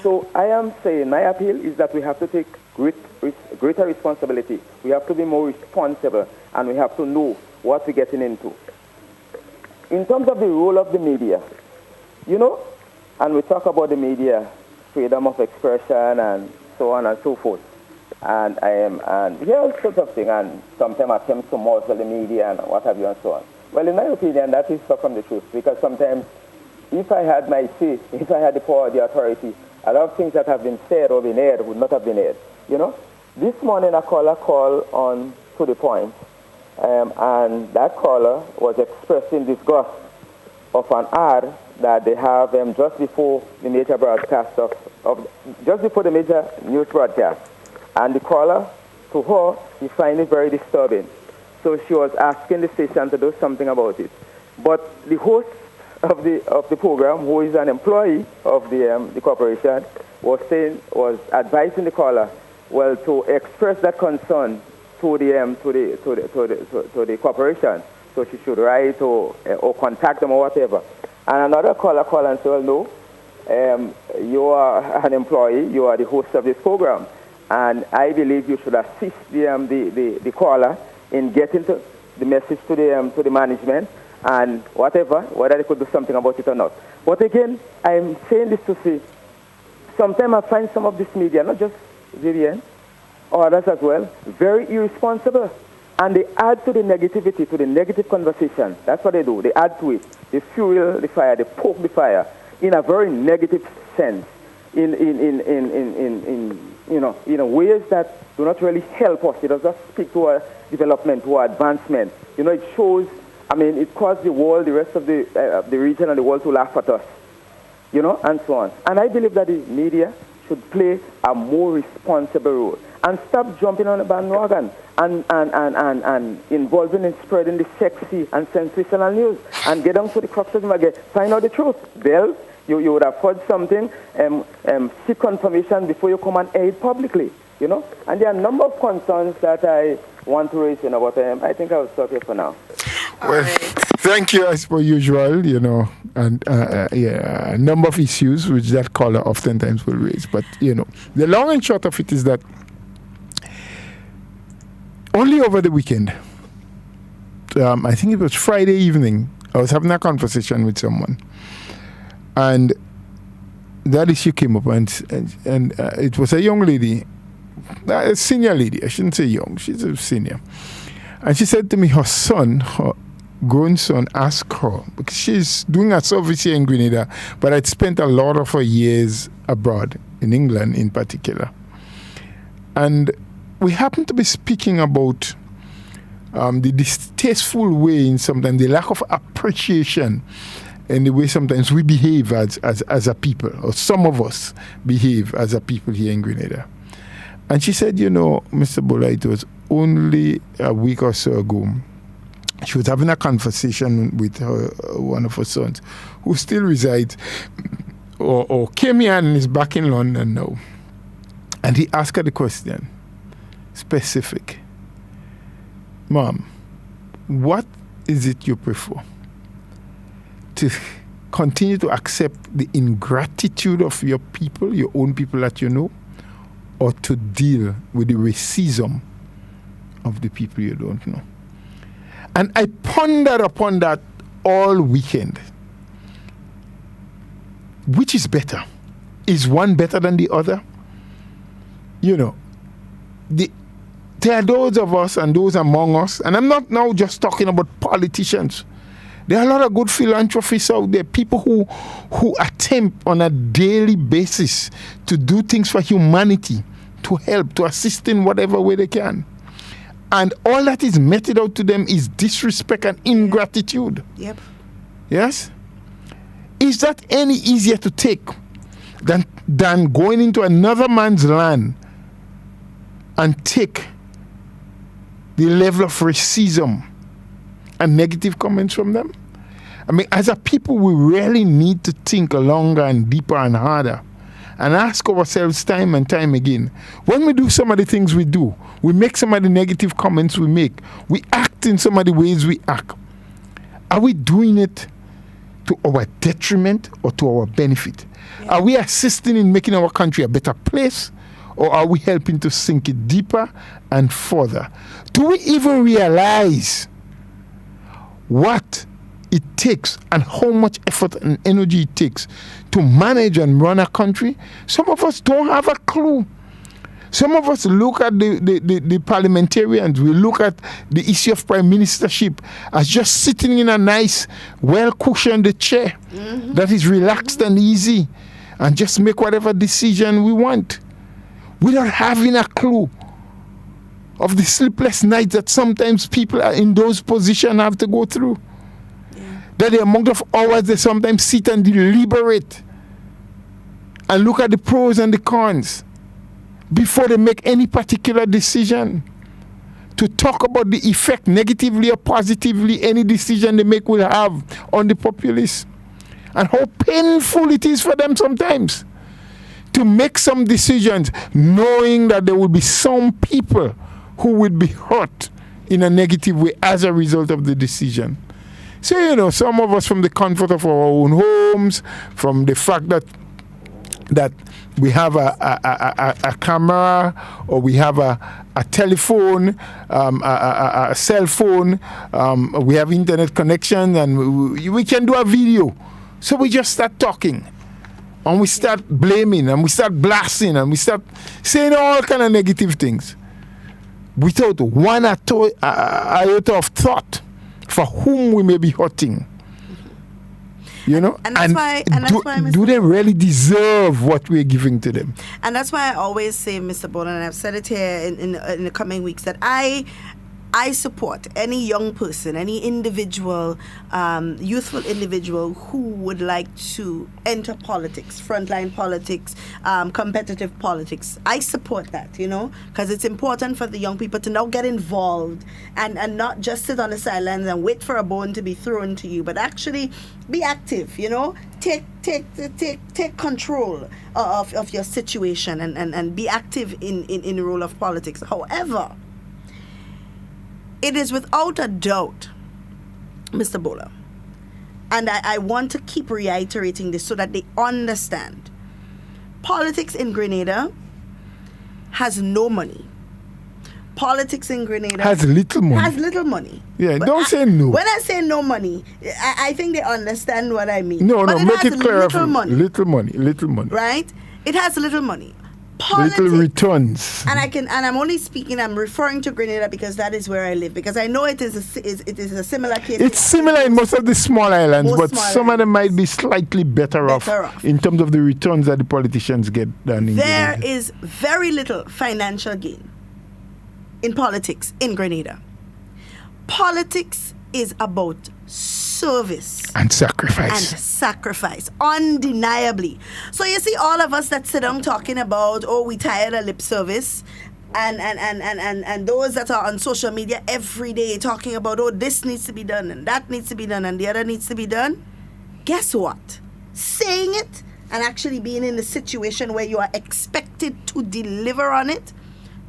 So I am saying my appeal is that we have to take greater responsibility. We have to be more responsible, and we have to know what we're getting into. In terms of the role of the media, and we talk about the media, freedom of expression and so on and so forth. And all sorts of things, and sometimes attempts to muzzle the media and what have you and so on. Well, in my opinion, that is far from the truth, because sometimes if I had my say, if I had the power, the authority, a lot of things that have been said or been aired would not have been aired. This morning a caller called on to the point, and that caller was expressing disgust of an ad that they have just before the major broadcast just before the major news broadcast. And the caller, to her, she found it very disturbing. So she was asking the station to do something about it. But the host of the program, who is an employee of the corporation, was advising the caller, well, to express that concern to the corporation. So she should write or contact them or whatever. And another caller called and said, well, no, you are an employee, you are the host of this program. And I believe you should assist the caller in getting the message to the management and whatever, whether they could do something about it or not. But again, I'm saying this to say, sometimes I find some of this media, not just Vivian, or others as well, very irresponsible. And they add to the negativity, to the negative conversation. That's what they do. They add to it. They fuel the fire, they poke the fire in a very negative sense, in ways that do not really help us. It does not speak to our development, to our advancement. It shows, it caused the world, the rest of the region and the world to laugh at us, and so on. And I believe that the media should play a more responsible role and stop jumping on the bandwagon and involving in spreading the sexy and sensational news and get down to the crux of the matter, find out the truth. Well, you would have heard something, seek confirmation before you come and air it publicly, And there are a number of concerns that I want to raise, but I think I will stop here for now. Well, thank you as per usual, and a number of issues which that caller oftentimes will raise. But, the long and short of it is that only over the weekend, I think it was Friday evening, I was having a conversation with someone. And that issue came up, and it was a young lady, a senior lady, I shouldn't say young, she's a senior. And she said to me, her son, her grown son, asked her, because she's doing a service here in Grenada, but I'd spent a lot of her years abroad, in England in particular. And we happened to be speaking about the distasteful way, in sometimes the lack of appreciation in the way sometimes we behave as a people, or some of us behave as a people here in Grenada. And she said, Mr. Bola, it was only a week or so ago, she was having a conversation with one of her sons, who still resides, or came here and is back in London now. And he asked her the question, specific. Mom, what is it you prefer? To continue to accept the ingratitude of your people, your own people that you know, or to deal with the racism of the people you don't know? And I pondered upon that all weekend. which is better? Is one better than the other? You know, there are those of us and those among us, and I'm not now just talking about politicians. There are a lot of good philanthropists out there, people who attempt on a daily basis to do things for humanity, to help, to assist in whatever way they can. And all that is meted out to them is disrespect and ingratitude. Yep. Yes? Is that any easier to take than going into another man's land and take the level of racism and negative comments from them? I mean, as a people, we really need to think longer and deeper and harder and ask ourselves time and time again, when we do some of the things we do, we make some of the negative comments we make, we act in some of the ways we act, are we doing it to our detriment or to our benefit? Yeah. Are we assisting in making our country a better place, or are we helping to sink it deeper and further? Do we even realize what it takes and how much effort and energy it takes to manage and run a country? Some of us don't have a clue. Some of us look at the parliamentarians, we look at the issue of prime ministership as just sitting in a nice, well-cushioned chair that is relaxed and easy and just make whatever decision we want without having a clue of the sleepless nights that sometimes people are in those positions have to go through. That the amount of hours they sometimes sit and deliberate and look at the pros and the cons before they make any particular decision, to talk about the effect, negatively or positively, any decision they make will have on the populace, and how painful it is for them sometimes to make some decisions knowing that there will be some people who will be hurt in a negative way as a result of the decision. So, you know, some of us, from the comfort of our own homes, from the fact that we have a camera, or we have a telephone, a cell phone, we have internet connection, and we can do a video. So we just start talking, and we start blaming, and we start blasting, and we start saying all kind of negative things without one iota of thought for whom we may be hurting. You know, and that's why do they really deserve what we're giving to them? And that's why I always say, Mr. Boland, and I've said it here in the coming weeks, that I support any young person, any individual, youthful individual who would like to enter politics, frontline politics, competitive politics. I support that, you know, because it's important for the young people to now get involved and not just sit on the sidelines and wait for a bone to be thrown to you, but actually be active, you know, take control of your situation and be active in the role of politics. However, it is without a doubt, Mr. Bola, and I want to keep reiterating this so that they understand, politics in Grenada has no money. Politics in Grenada has little money. Has little money. Yeah, but don't say no. When I say no money, I think they understand what I mean. No, but make it clear. Little money. Little money. Right? It has little money. Politics, little returns. And I'm only speaking, I'm referring to Grenada because that is where I live, because I know it is a similar case. It's similar in most of the small islands, but some of them might be slightly better off in terms of the returns that the politicians get done in There Grenada. is very little financial gain in politics in Grenada. Politics is about service and sacrifice, undeniably. So you see, all of us that sit down talking about, oh, we tired of lip service, and those that are on social media every day talking about, oh, this needs to be done and that needs to be done and the other needs to be done. Guess what? Saying it and actually being in the situation where you are expected to deliver on it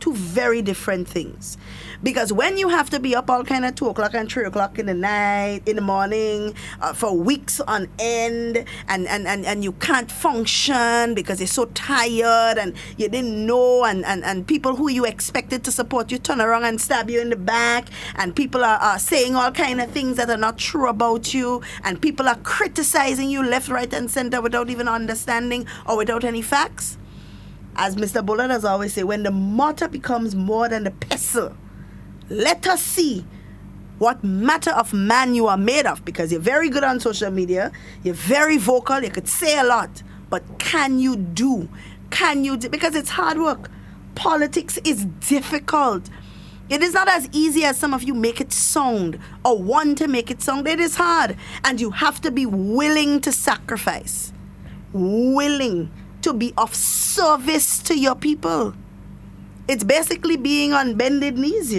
Two very different things. Because when you have to be up all kind of 2 o'clock and 3 o'clock in the night, in the morning, for weeks on end, and you can't function because you're so tired and you didn't know, and people who you expected to support you turn around and stab you in the back, and people are saying all kind of things that are not true about you, and people are criticizing you left, right, and center without even understanding or without any facts. As Mr. Bullard has always said, when the mortar becomes more than the pestle, let us see what matter of man you are made of, because you're very good on social media, you're very vocal, you could say a lot, but can you do? Because it's hard work. Politics is difficult. It is not as easy as some of you make it sound or want to make it sound. It is hard, and you have to be willing to sacrifice, willing to be of service to your people. It's basically being on bended knees,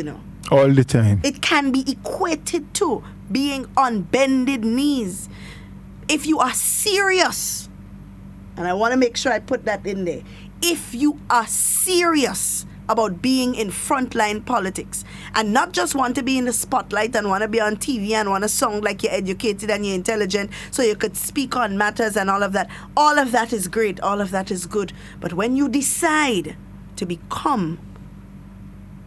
All the time. It can be equated to being on bended knees. If you are serious, and I want to make sure I put that in there, if you are serious about being in frontline politics and not just want to be in the spotlight and want to be on TV and want to sound like you're educated and you're intelligent so you could speak on matters and all of that is great, all of that is good. But when you decide to become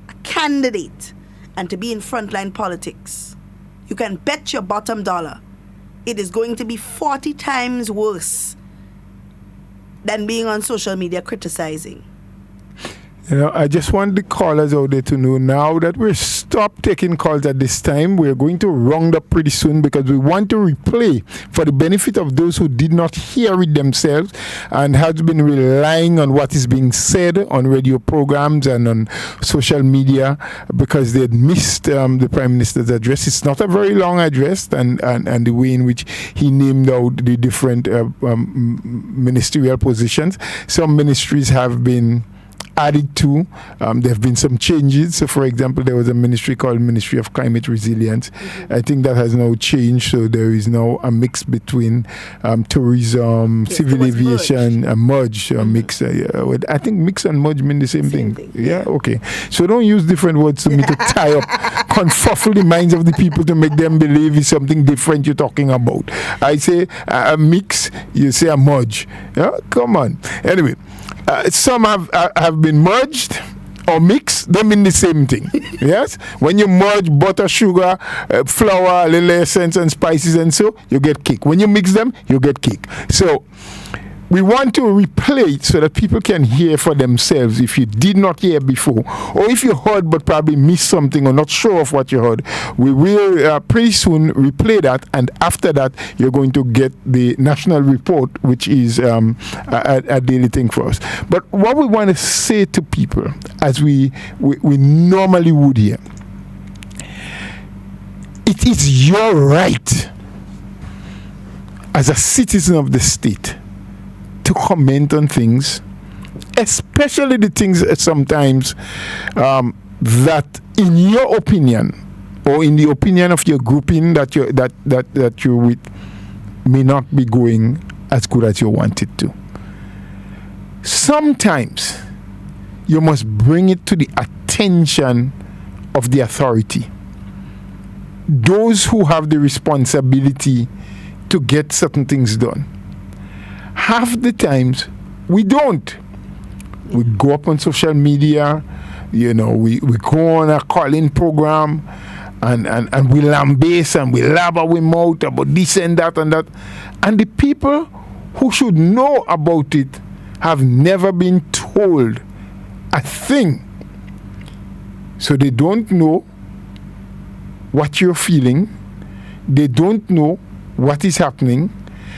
a candidate and to be in frontline politics, you can bet your bottom dollar it is going to be 40 times worse than being on social media criticizing. I just want the callers out there to know now that we're stopped taking calls at this time. We're going to round up pretty soon because we want to replay for the benefit of those who did not hear it themselves and have been relying on what is being said on radio programs and on social media because they had missed the Prime Minister's address. It's not a very long address, and the way in which he named out the different ministerial positions. Some ministries have been added to. There have been some changes. So, for example, there was a ministry called Ministry of Climate Resilience. I think that has now changed. So there is now a mix between tourism, civil aviation, a merge, a mix. I think mix and merge mean the same thing. Yeah, okay. So don't use different words to me to tie up, confuffle the minds of the people to make them believe it's something different you're talking about. I say a mix, you say a merge. Yeah, come on. Anyway. Some have been merged or mixed. They mean the same thing. Yes? When you merge butter, sugar, flour, little essence and spices and so, you get cake. When you mix them, you get cake. So we want to replay it so that people can hear for themselves if you did not hear before, or if you heard but probably missed something or not sure of what you heard. We will pretty soon replay that, and after that you're going to get the national report, which is a daily thing for us. But what we want to say to people, as we normally would here, it is your right as a citizen of the state to comment on things, especially the things sometimes that, in your opinion, or in the opinion of your grouping that you're with, may not be going as good as you want it to. Sometimes you must bring it to the attention of the authority, those who have the responsibility to get certain things done. Half the times we don't. We go up on social media, we go on a call-in program and we lambaste and we lab our mouth about this and that and that. And the people who should know about it have never been told a thing. So they don't know what you're feeling. They don't know what is happening.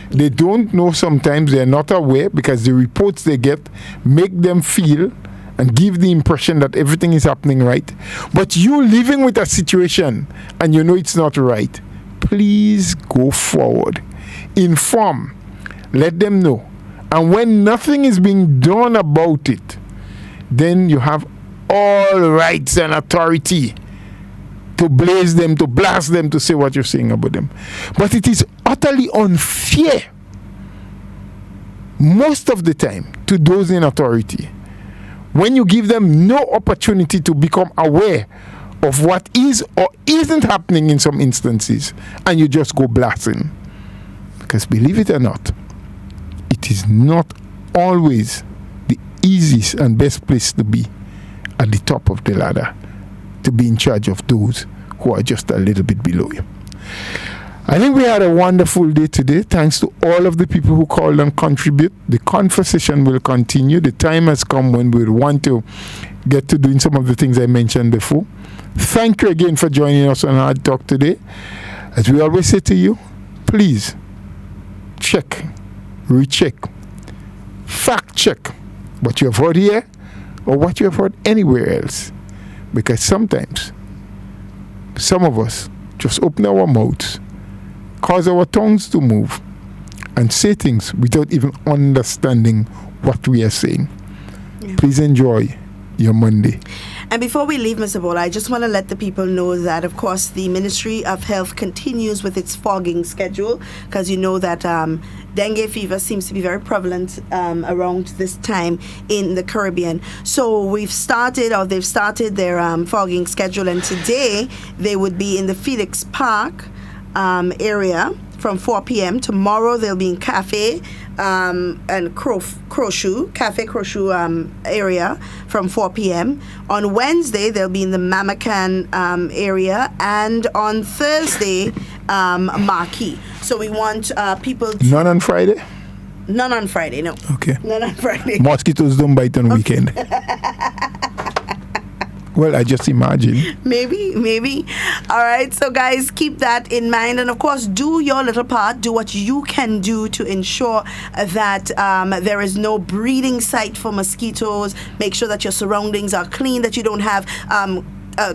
They don't know, sometimes they're not aware because the reports they get make them feel and give the impression that everything is happening right. But you living with a situation and you know it's not right, please go forward. Inform. Let them know. And when nothing is being done about it, then you have all rights and authority to blaze them, to blast them, to say what you're saying about them. But it is utterly unfair, most of the time, to those in authority, when you give them no opportunity to become aware of what is or isn't happening in some instances, and you just go blasting. Because believe it or not, it is not always the easiest and best place to be at the top of the ladder, to be in charge of those who are just a little bit below you. I think we had a wonderful day today. Thanks to all of the people who called and contribute. The conversation will continue. The time has come when we'll want to get to doing some of the things I mentioned before. Thank you again for joining us on Hard Talk today. As we always say to you, please check, recheck, fact check what you have heard here or what you have heard anywhere else. Because sometimes some of us just open our mouths, cause our tongues to move, and say things without even understanding what we are saying. Yeah. Please enjoy your Monday. And before we leave, Mr. Bola, I just want to let the people know that, of course, the Ministry of Health continues with its fogging schedule, because you know that dengue fever seems to be very prevalent around this time in the Caribbean. So they've started their fogging schedule, and today they would be in the Felix Park area from 4 p.m. Tomorrow they'll be in Cafe and Cafe Crochet area from 4 p.m. On Wednesday they'll be in the Mamacan area, and on Thursday Marquee. So we want people to... None on Friday? None on Friday, no. Okay. None on Friday. Mosquitoes don't bite on weekend. Well, I just imagine. Maybe. All right. So, guys, keep that in mind. And, of course, do your little part. Do what you can do to ensure that there is no breeding site for mosquitoes. Make sure that your surroundings are clean, that you don't have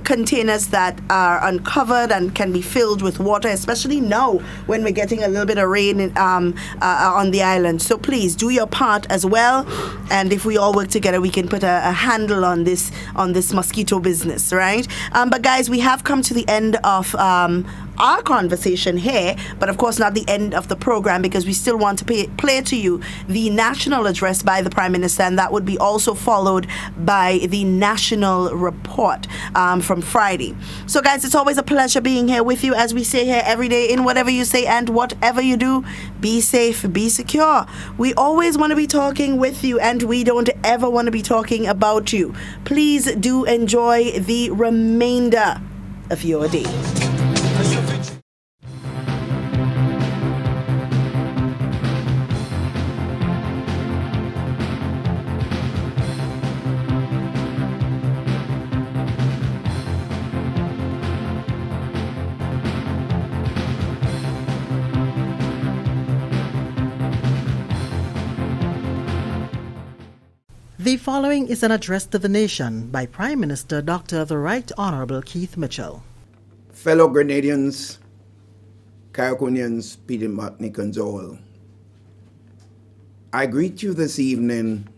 containers that are uncovered and can be filled with water, especially now when we're getting a little bit of rain on the island. So please do your part as well, and if we all work together, we can put a handle on this mosquito business, right? But guys, we have come to the end of our conversation here, but of course not the end of the program, because we still want to play to you the national address by the Prime Minister, and that would be also followed by the national report from Friday. So guys, it's always a pleasure being here with you, as we say here every day, in whatever you say and whatever you do, be safe, be secure. We always want to be talking with you, and we don't ever want to be talking about you. Please do enjoy the remainder of your day. The following is an address to the nation by Prime Minister Dr. The Right Honorable Keith Mitchell. Fellow Grenadians, Carriaconians, Peter Martinicans all, I greet you this evening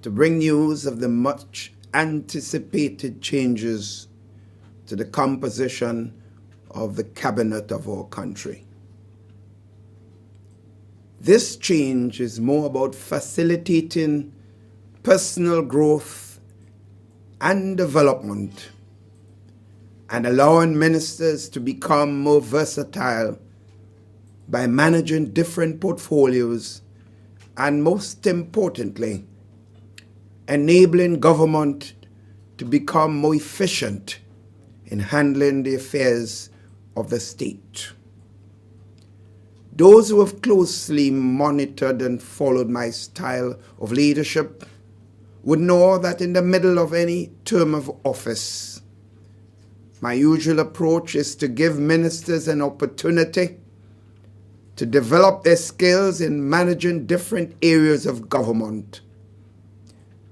to bring news of the much anticipated changes to the composition of the cabinet of our country. This change is more about facilitating personal growth and development, and allowing ministers to become more versatile by managing different portfolios, and most importantly, enabling government to become more efficient in handling the affairs of the state. Those who have closely monitored and followed my style of leadership would know that in the middle of any term of office, my usual approach is to give ministers an opportunity to develop their skills in managing different areas of government,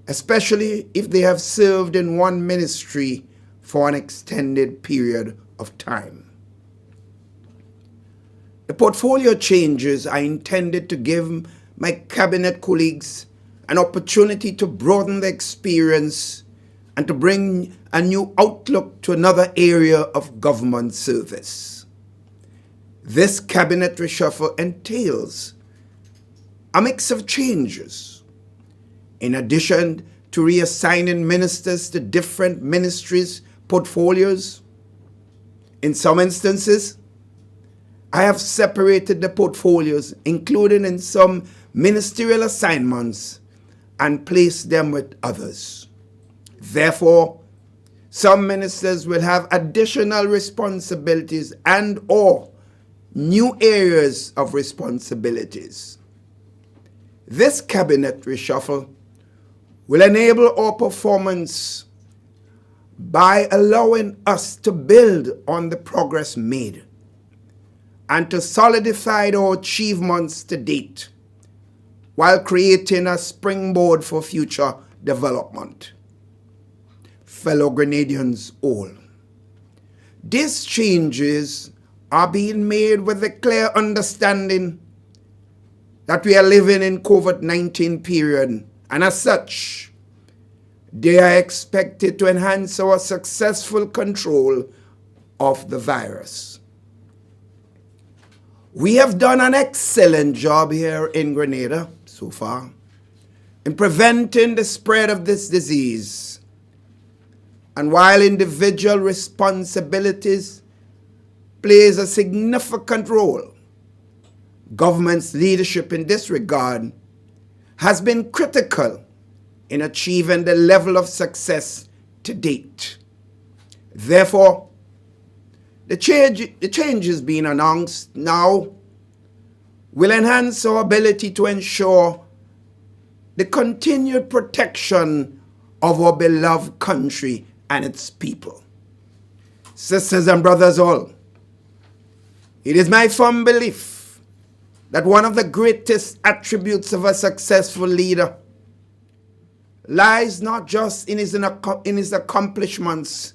especially if they have served in one ministry for an extended period of time. The portfolio changes are intended to give my cabinet colleagues an opportunity to broaden their experience and to bring a new outlook to another area of government service. This cabinet reshuffle entails a mix of changes. In addition to reassigning ministers to different ministries' portfolios. In some instances, I have separated the portfolios, including in some ministerial assignments, and placed them with others. Therefore, some ministers will have additional responsibilities and or new areas of responsibilities. This cabinet reshuffle will enable our performance by allowing us to build on the progress made and to solidify our achievements to date while creating a springboard for future development. Fellow Grenadians all, these changes are being made with the clear understanding that we are living in COVID-19 period, and as such, they are expected to enhance our successful control of the virus. We have done an excellent job here in Grenada so far in preventing the spread of this disease. And while individual responsibilities plays a significant role, government's leadership in this regard has been critical in achieving the level of success to date. Therefore, the changes being announced now will enhance our ability to ensure the continued protection of our beloved country and its people. Sisters and brothers all, it is my firm belief that one of the greatest attributes of a successful leader lies not just in his accomplishments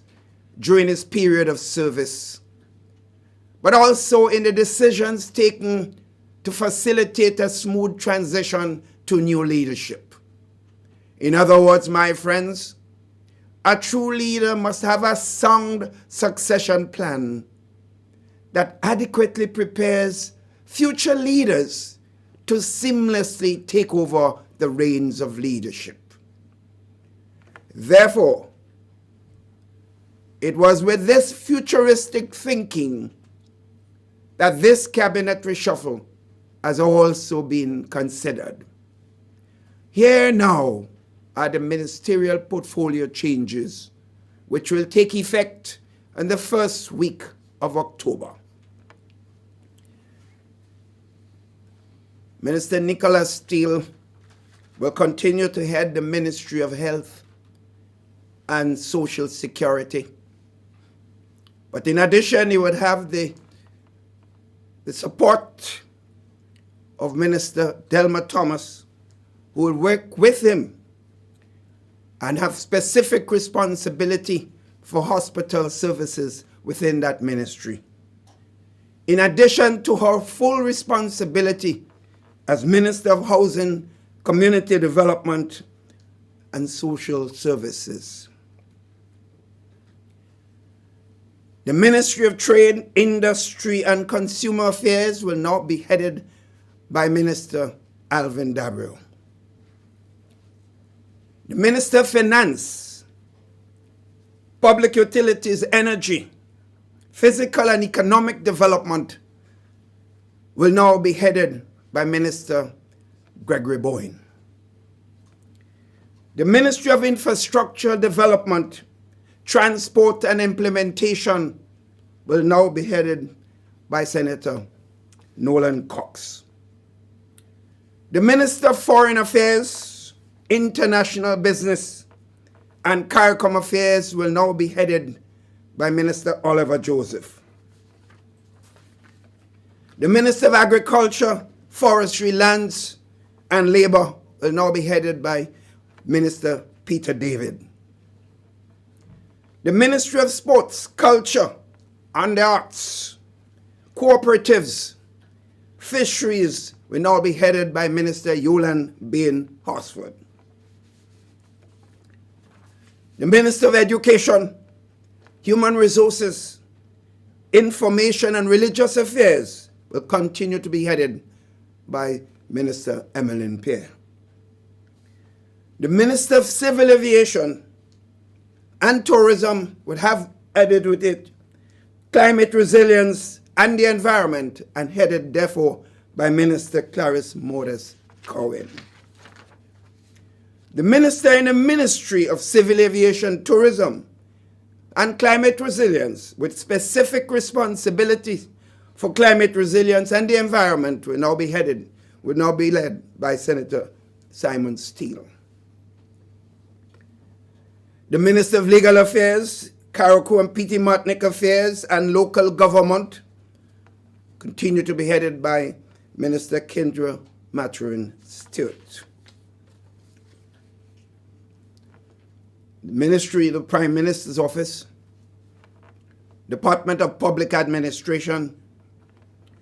during his period of service, but also in the decisions taken to facilitate a smooth transition to new leadership. In other words, my friends, a true leader must have a sound succession plan that adequately prepares future leaders to seamlessly take over the reins of leadership. Therefore, it was with this futuristic thinking that this cabinet reshuffle has also been considered. Here now are the ministerial portfolio changes, which will take effect in the first week of October. Minister Nicholas Steele will continue to head the Ministry of Health and Social Security. But in addition, he would have the support of Minister Delma Thomas, who will work with him and have specific responsibility for hospital services within that ministry. In addition to her full responsibility as Minister of Housing, Community Development, and Social Services. The Ministry of Trade, Industry, and Consumer Affairs will now be headed by Minister Alvin Dabrio. The Minister of Finance, Public Utilities, Energy, Physical and Economic Development will now be headed by Minister Gregory Boyne. The Ministry of Infrastructure Development, Transport and Implementation will now be headed by Senator Nolan Cox. The Minister of Foreign Affairs, International Business, and CARICOM Affairs will now be headed by Minister Oliver Joseph. The Minister of Agriculture, Forestry, Lands, and Labor will now be headed by Minister Peter David. The Ministry of Sports, Culture, and the Arts, Cooperatives, Fisheries will now be headed by Minister Yolan Bain Horsford. The Minister of Education, Human Resources, Information and Religious Affairs will continue to be headed by Minister Emmeline Pierre. The Minister of Civil Aviation and Tourism would have added with it climate resilience and the environment, and headed therefore by Minister Clarice Modus Cohen. The Minister in the Ministry of Civil Aviation, Tourism and Climate Resilience, with specific responsibilities for climate resilience and the environment, would now be led by Senator Simon Steele. The Minister of Legal Affairs, Carriacou and P.T. Martinique Affairs and Local Government continue to be headed by Minister Kendra Maturin Stewart. The Ministry of the Prime Minister's Office, Department of Public Administration,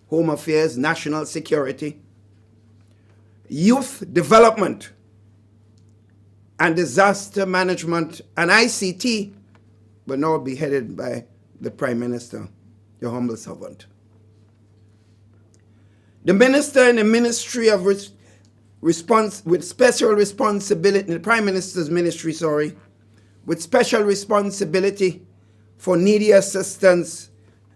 Home Affairs, National Security, Youth Development and Disaster Management and ICT will now be headed by the Prime Minister, your humble servant. The Minister in the Ministry of with special responsibility, the Prime Minister's Ministry, with special responsibility for needy assistance,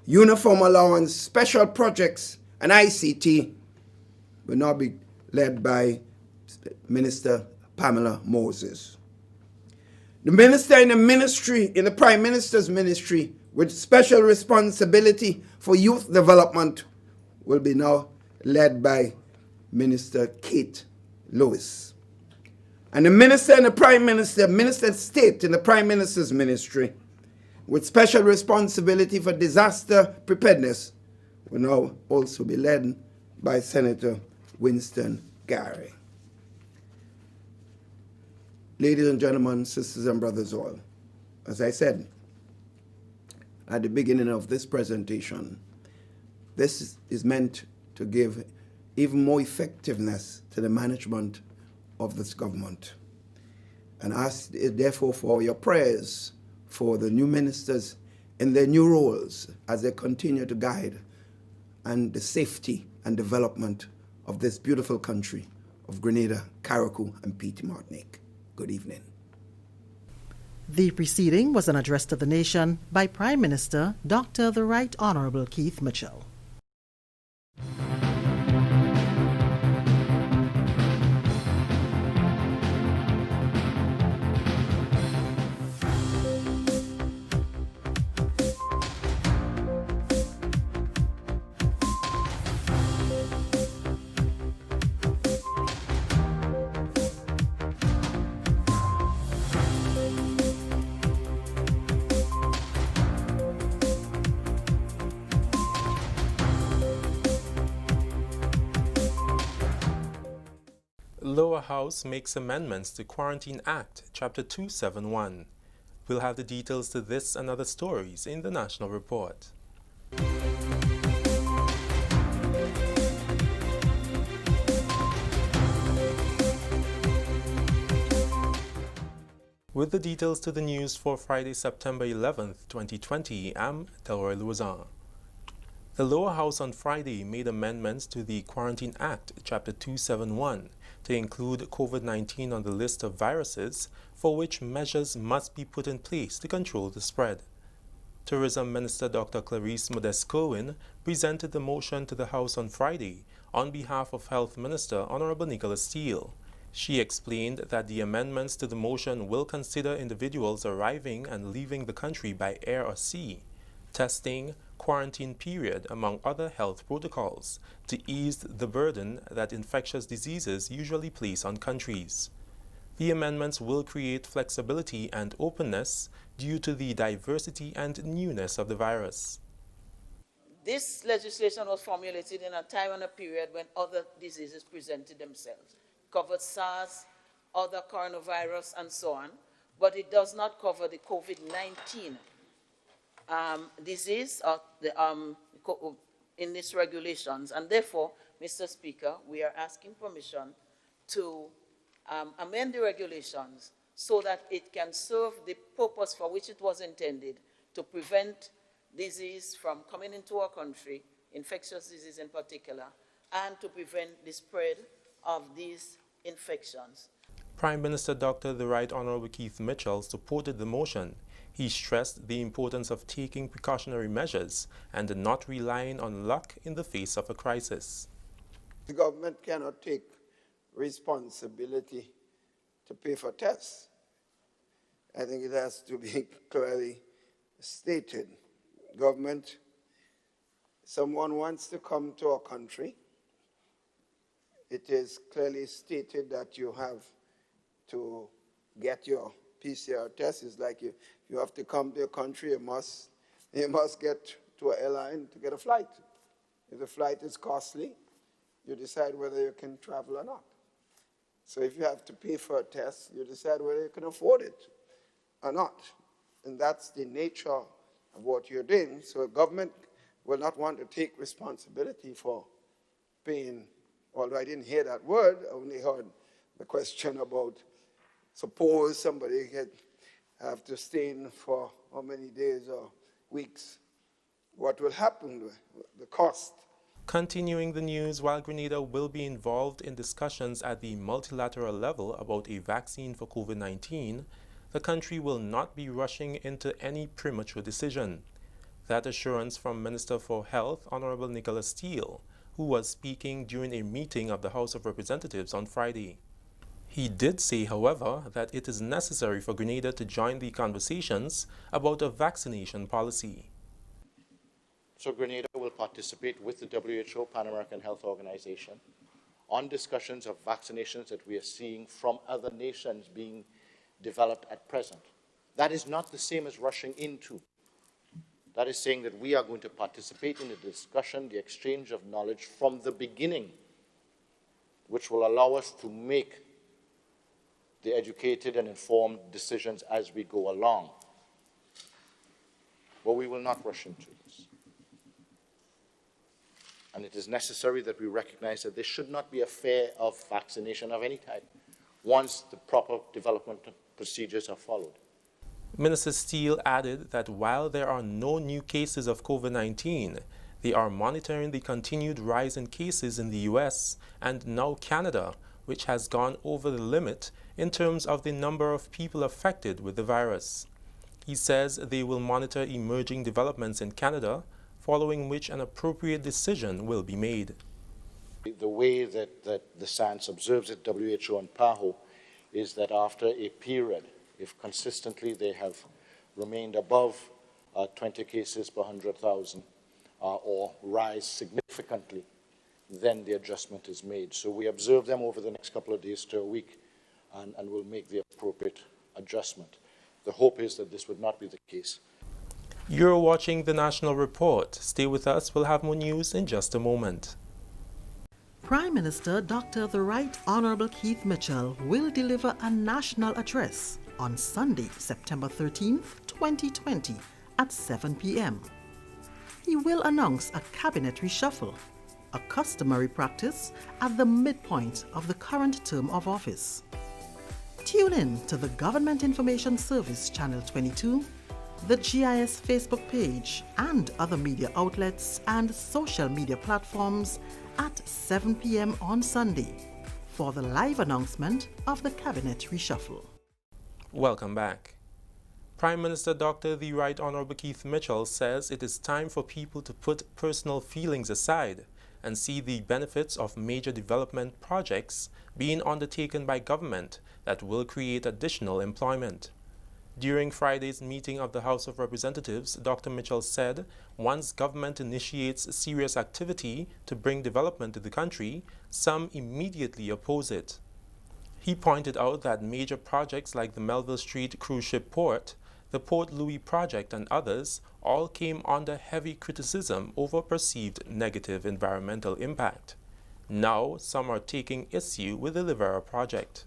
uniform allowance, special projects, and ICT will now be led by Minister Pamela Moses. The Minister in the Prime Minister's Ministry with special responsibility for youth development will be now led by Minister Kate Lewis. And the Minister in the Prime Minister, Minister of State in the Prime Minister's Ministry with special responsibility for disaster preparedness will now also be led by Senator Winston Gary. Ladies and gentlemen, sisters and brothers all, as I said at the beginning of this presentation, this is meant to give even more effectiveness to the management of this government. And ask therefore for your prayers for the new ministers in their new roles as they continue to guide and the safety and development of this beautiful country of Grenada, Carriacou, and P.T. Martinique. Good evening. The preceding was an address to the nation by Prime Minister Dr. the Right Honorable Keith Mitchell. Lower House makes amendments to Quarantine Act, Chapter 271. We'll have the details to this and other stories in the National Report. With the details to the news for Friday, September 11th, 2020, I'm Delroy Louison. The Lower House on Friday made amendments to the Quarantine Act, Chapter 271, to include COVID-19 on the list of viruses for which measures must be put in place to control the spread. Tourism Minister Dr. Clarice Modus Cohen presented the motion to the House on Friday on behalf of Health Minister Honorable Nicholas Steele. She explained that the amendments to the motion will consider individuals arriving and leaving the country by air or sea, testing, quarantine period, among other health protocols, to ease the burden that infectious diseases usually place on countries. The amendments will create flexibility and openness due to the diversity and newness of the virus. This legislation was formulated in a time and a period when other diseases presented themselves. It covered SARS, other coronavirus, and so on, but it does not cover the COVID-19 disease in its regulations. And therefore, Mr. Speaker, we are asking permission to amend the regulations so that it can serve the purpose for which it was intended, to prevent disease from coming into our country, infectious disease in particular, and to prevent the spread of these infections. Prime Minister Dr. The Right Honorable Keith Mitchell supported the motion. He stressed the importance of taking precautionary measures and not relying on luck in the face of a crisis. The government cannot take responsibility to pay for tests. I think it has to be clearly stated. Government, someone wants to come to our country, it is clearly stated that you have to get your PCR test. It's like you have to come to a country, you must get to an airline to get a flight. If the flight is costly, you decide whether you can travel or not. So if you have to pay for a test, you decide whether you can afford it or not. And that's the nature of what you're doing. So the government will not want to take responsibility for paying, although I didn't hear that word, I only heard the question about suppose somebody have to stay in for how many days or weeks, what will happen with the cost? Continuing the news, while Grenada will be involved in discussions at the multilateral level about a vaccine for COVID-19, the country will not be rushing into any premature decision. That assurance from Minister for Health, Honorable Nicholas Steele, who was speaking during a meeting of the House of Representatives on Friday. He did say, however, that it is necessary for Grenada to join the conversations about a vaccination policy. So Grenada will participate with the WHO, Pan American Health Organization, on discussions of vaccinations that we are seeing from other nations being developed at present. That is not the same as rushing into. That is saying that we are going to participate in the discussion, the exchange of knowledge from the beginning, which will allow us to make the educated and informed decisions as we go along. But we will not rush into this. And it is necessary that we recognize that there should not be a fear of vaccination of any type once the proper development procedures are followed. Minister Steele added that while there are no new cases of COVID-19, they are monitoring the continued rise in cases in the US and now Canada, which has gone over the limit in terms of the number of people affected with the virus. He says they will monitor emerging developments in Canada, following which an appropriate decision will be made. The way that the science observes at WHO and PAHO is that after a period, if consistently they have remained above 20 cases per 100,000 or rise significantly, then the adjustment is made. So we observe them over the next couple of days to a week and we'll make the appropriate adjustment. The hope is that this would not be the case. You're watching the National Report. Stay with us. We'll have more news in just a moment. Prime Minister Dr. The Right Honorable Keith Mitchell will deliver a national address on Sunday, September 13th, 2020 at 7 p.m. He will announce a cabinet reshuffle, a customary practice at the midpoint of the current term of office. Tune in to the Government Information Service Channel 22, the GIS Facebook page, and other media outlets and social media platforms at 7 p.m. on Sunday for the live announcement of the cabinet reshuffle. Welcome back. Prime Minister Dr. The Right Honorable Keith Mitchell says it is time for people to put personal feelings aside and see the benefits of major development projects being undertaken by government that will create additional employment. During Friday's meeting of the House of Representatives, Dr. Mitchell said once government initiates serious activity to bring development to the country, some immediately oppose it. He pointed out that major projects like the Melville Street cruise ship port, the Port Louis project and others all came under heavy criticism over perceived negative environmental impact. Now some are taking issue with the Livera project.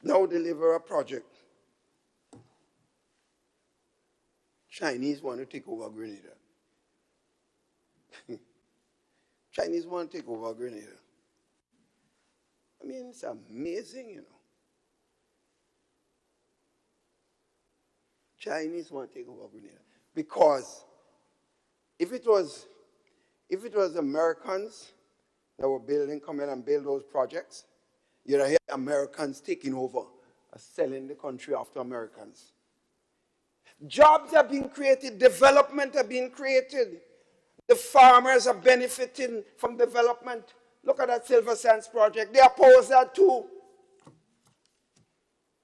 Now the Livera project. Chinese want to take over Grenada. Chinese want to take over Grenada. I mean, it's amazing, you know. Chinese want to take over Grenada. Because if it was Americans that were come in and build those projects, You hear Americans taking over, selling the country after Americans. Jobs are being created, development are being created. The farmers are benefiting from development. Look at that Silver Sands project. They opposed that too.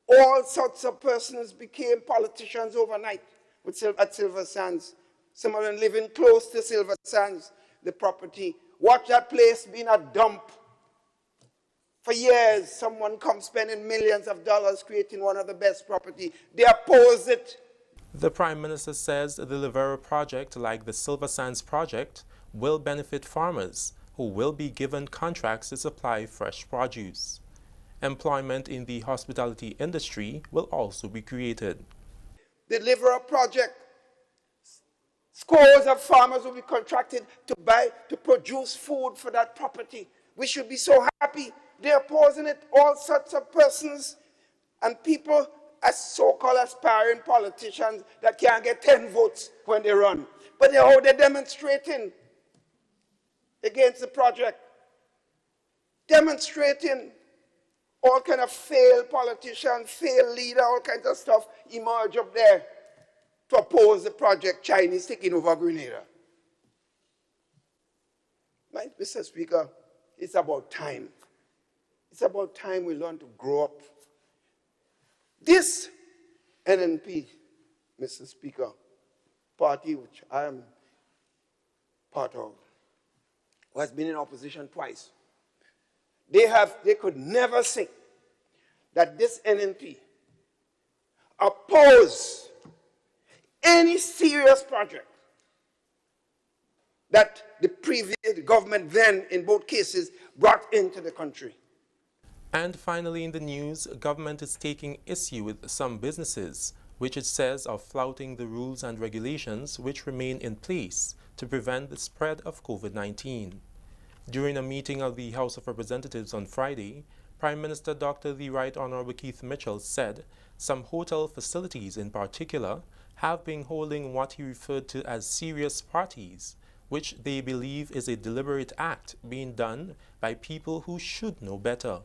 All sorts of persons became politicians overnight at Silver Sands. Some of them living close to Silver Sands, the property. Watch that place being a dump. For years, someone comes spending millions of dollars creating one of the best property. They oppose it. The Prime Minister says the Livera project, like the Silver Sands project, will benefit farmers who will be given contracts to supply fresh produce. Employment in the hospitality industry will also be created. The Livera project, scores of farmers will be contracted to produce food for that property. We should be so happy. They're opposing it, all sorts of persons and people as so-called aspiring politicians that can't get 10 votes when they run. But they're demonstrating against the project. Demonstrating all kind of failed politicians, failed leader, all kinds of stuff emerge up there to oppose the project, Chinese taking over Grenada. Right, Mr. Speaker, it's about time. It's about time we learn to grow up. This NNP, Mr. Speaker, party which I am part of, who has been in opposition twice, they could never say that this NNP oppose any serious project that the previous government then, in both cases, brought into the country. And finally in the news, government is taking issue with some businesses, which it says are flouting the rules and regulations which remain in place to prevent the spread of COVID-19. During a meeting of the House of Representatives on Friday, Prime Minister Dr. the Right Honorable Keith Mitchell said some hotel facilities in particular have been holding what he referred to as serious parties, which they believe is a deliberate act being done by people who should know better.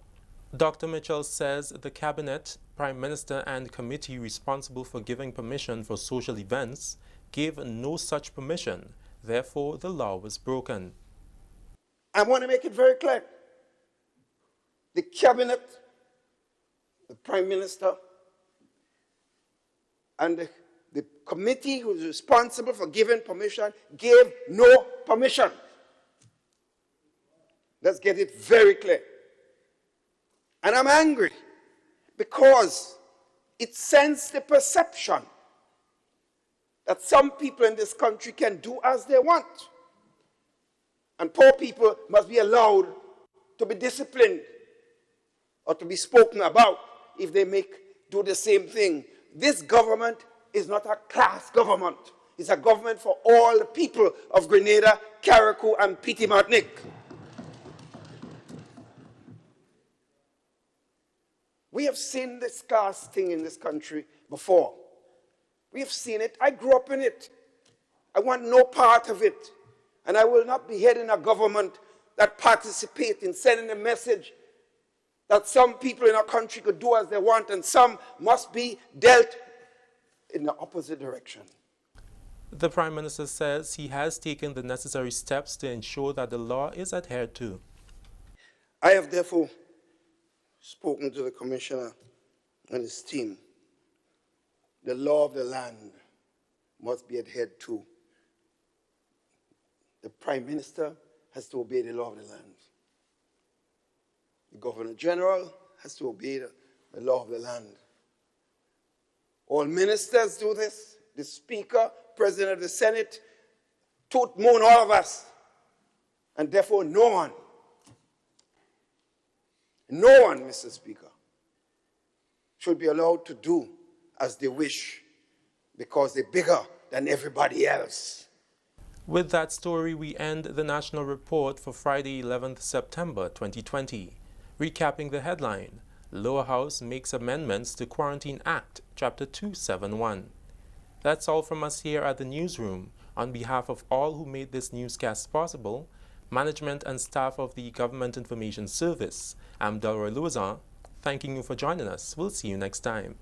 Dr. Mitchell says the Cabinet, Prime Minister and committee responsible for giving permission for social events gave no such permission. Therefore, the law was broken. I want to make it very clear. The Cabinet, the Prime Minister, and the committee who is responsible for giving permission gave no permission. Let's get it very clear. And I'm angry because it sends the perception that some people in this country can do as they want. And poor people must be allowed to be disciplined or to be spoken about if they do the same thing. This government is not a class government. It's a government for all the people of Grenada, Carriacou, and Petit Martinique. We have seen this class thing in this country before. We have seen it. I grew up in it. I want no part of it. And I will not be heading a government that participates in sending a message that some people in our country could do as they want and some must be dealt in the opposite direction. The Prime Minister says he has taken the necessary steps to ensure that the law is adhered to. I have therefore spoken to the Commissioner and his team. The law of the land must be adhered to. The Prime Minister has to obey the law of the land. The Governor General has to obey the law of the land. All ministers do this. The Speaker, President of the Senate, tooth moan all of us. And therefore no one, Mr. Speaker, should be allowed to do as they wish because they're bigger than everybody else. With that story, we end the national report for Friday, 11th September 2020. Recapping the headline, Lower House makes amendments to Quarantine Act, Chapter 271. That's all from us here at the newsroom. On behalf of all who made this newscast possible, management and staff of the Government Information Service, I'm Delroy Louison, thanking you for joining us. We'll see you next time.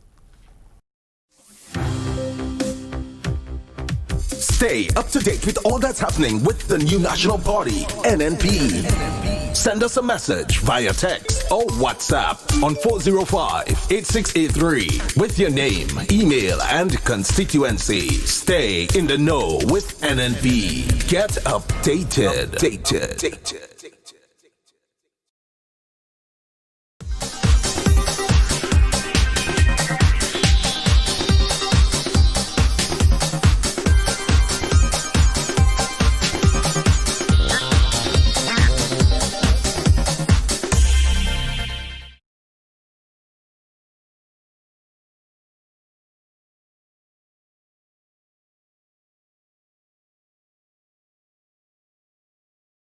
Stay up to date with all that's happening with the new National Party, NNP. Send us a message via text or WhatsApp on 405-8683 with your name, email, and constituency. Stay in the know with NNP. Get updated.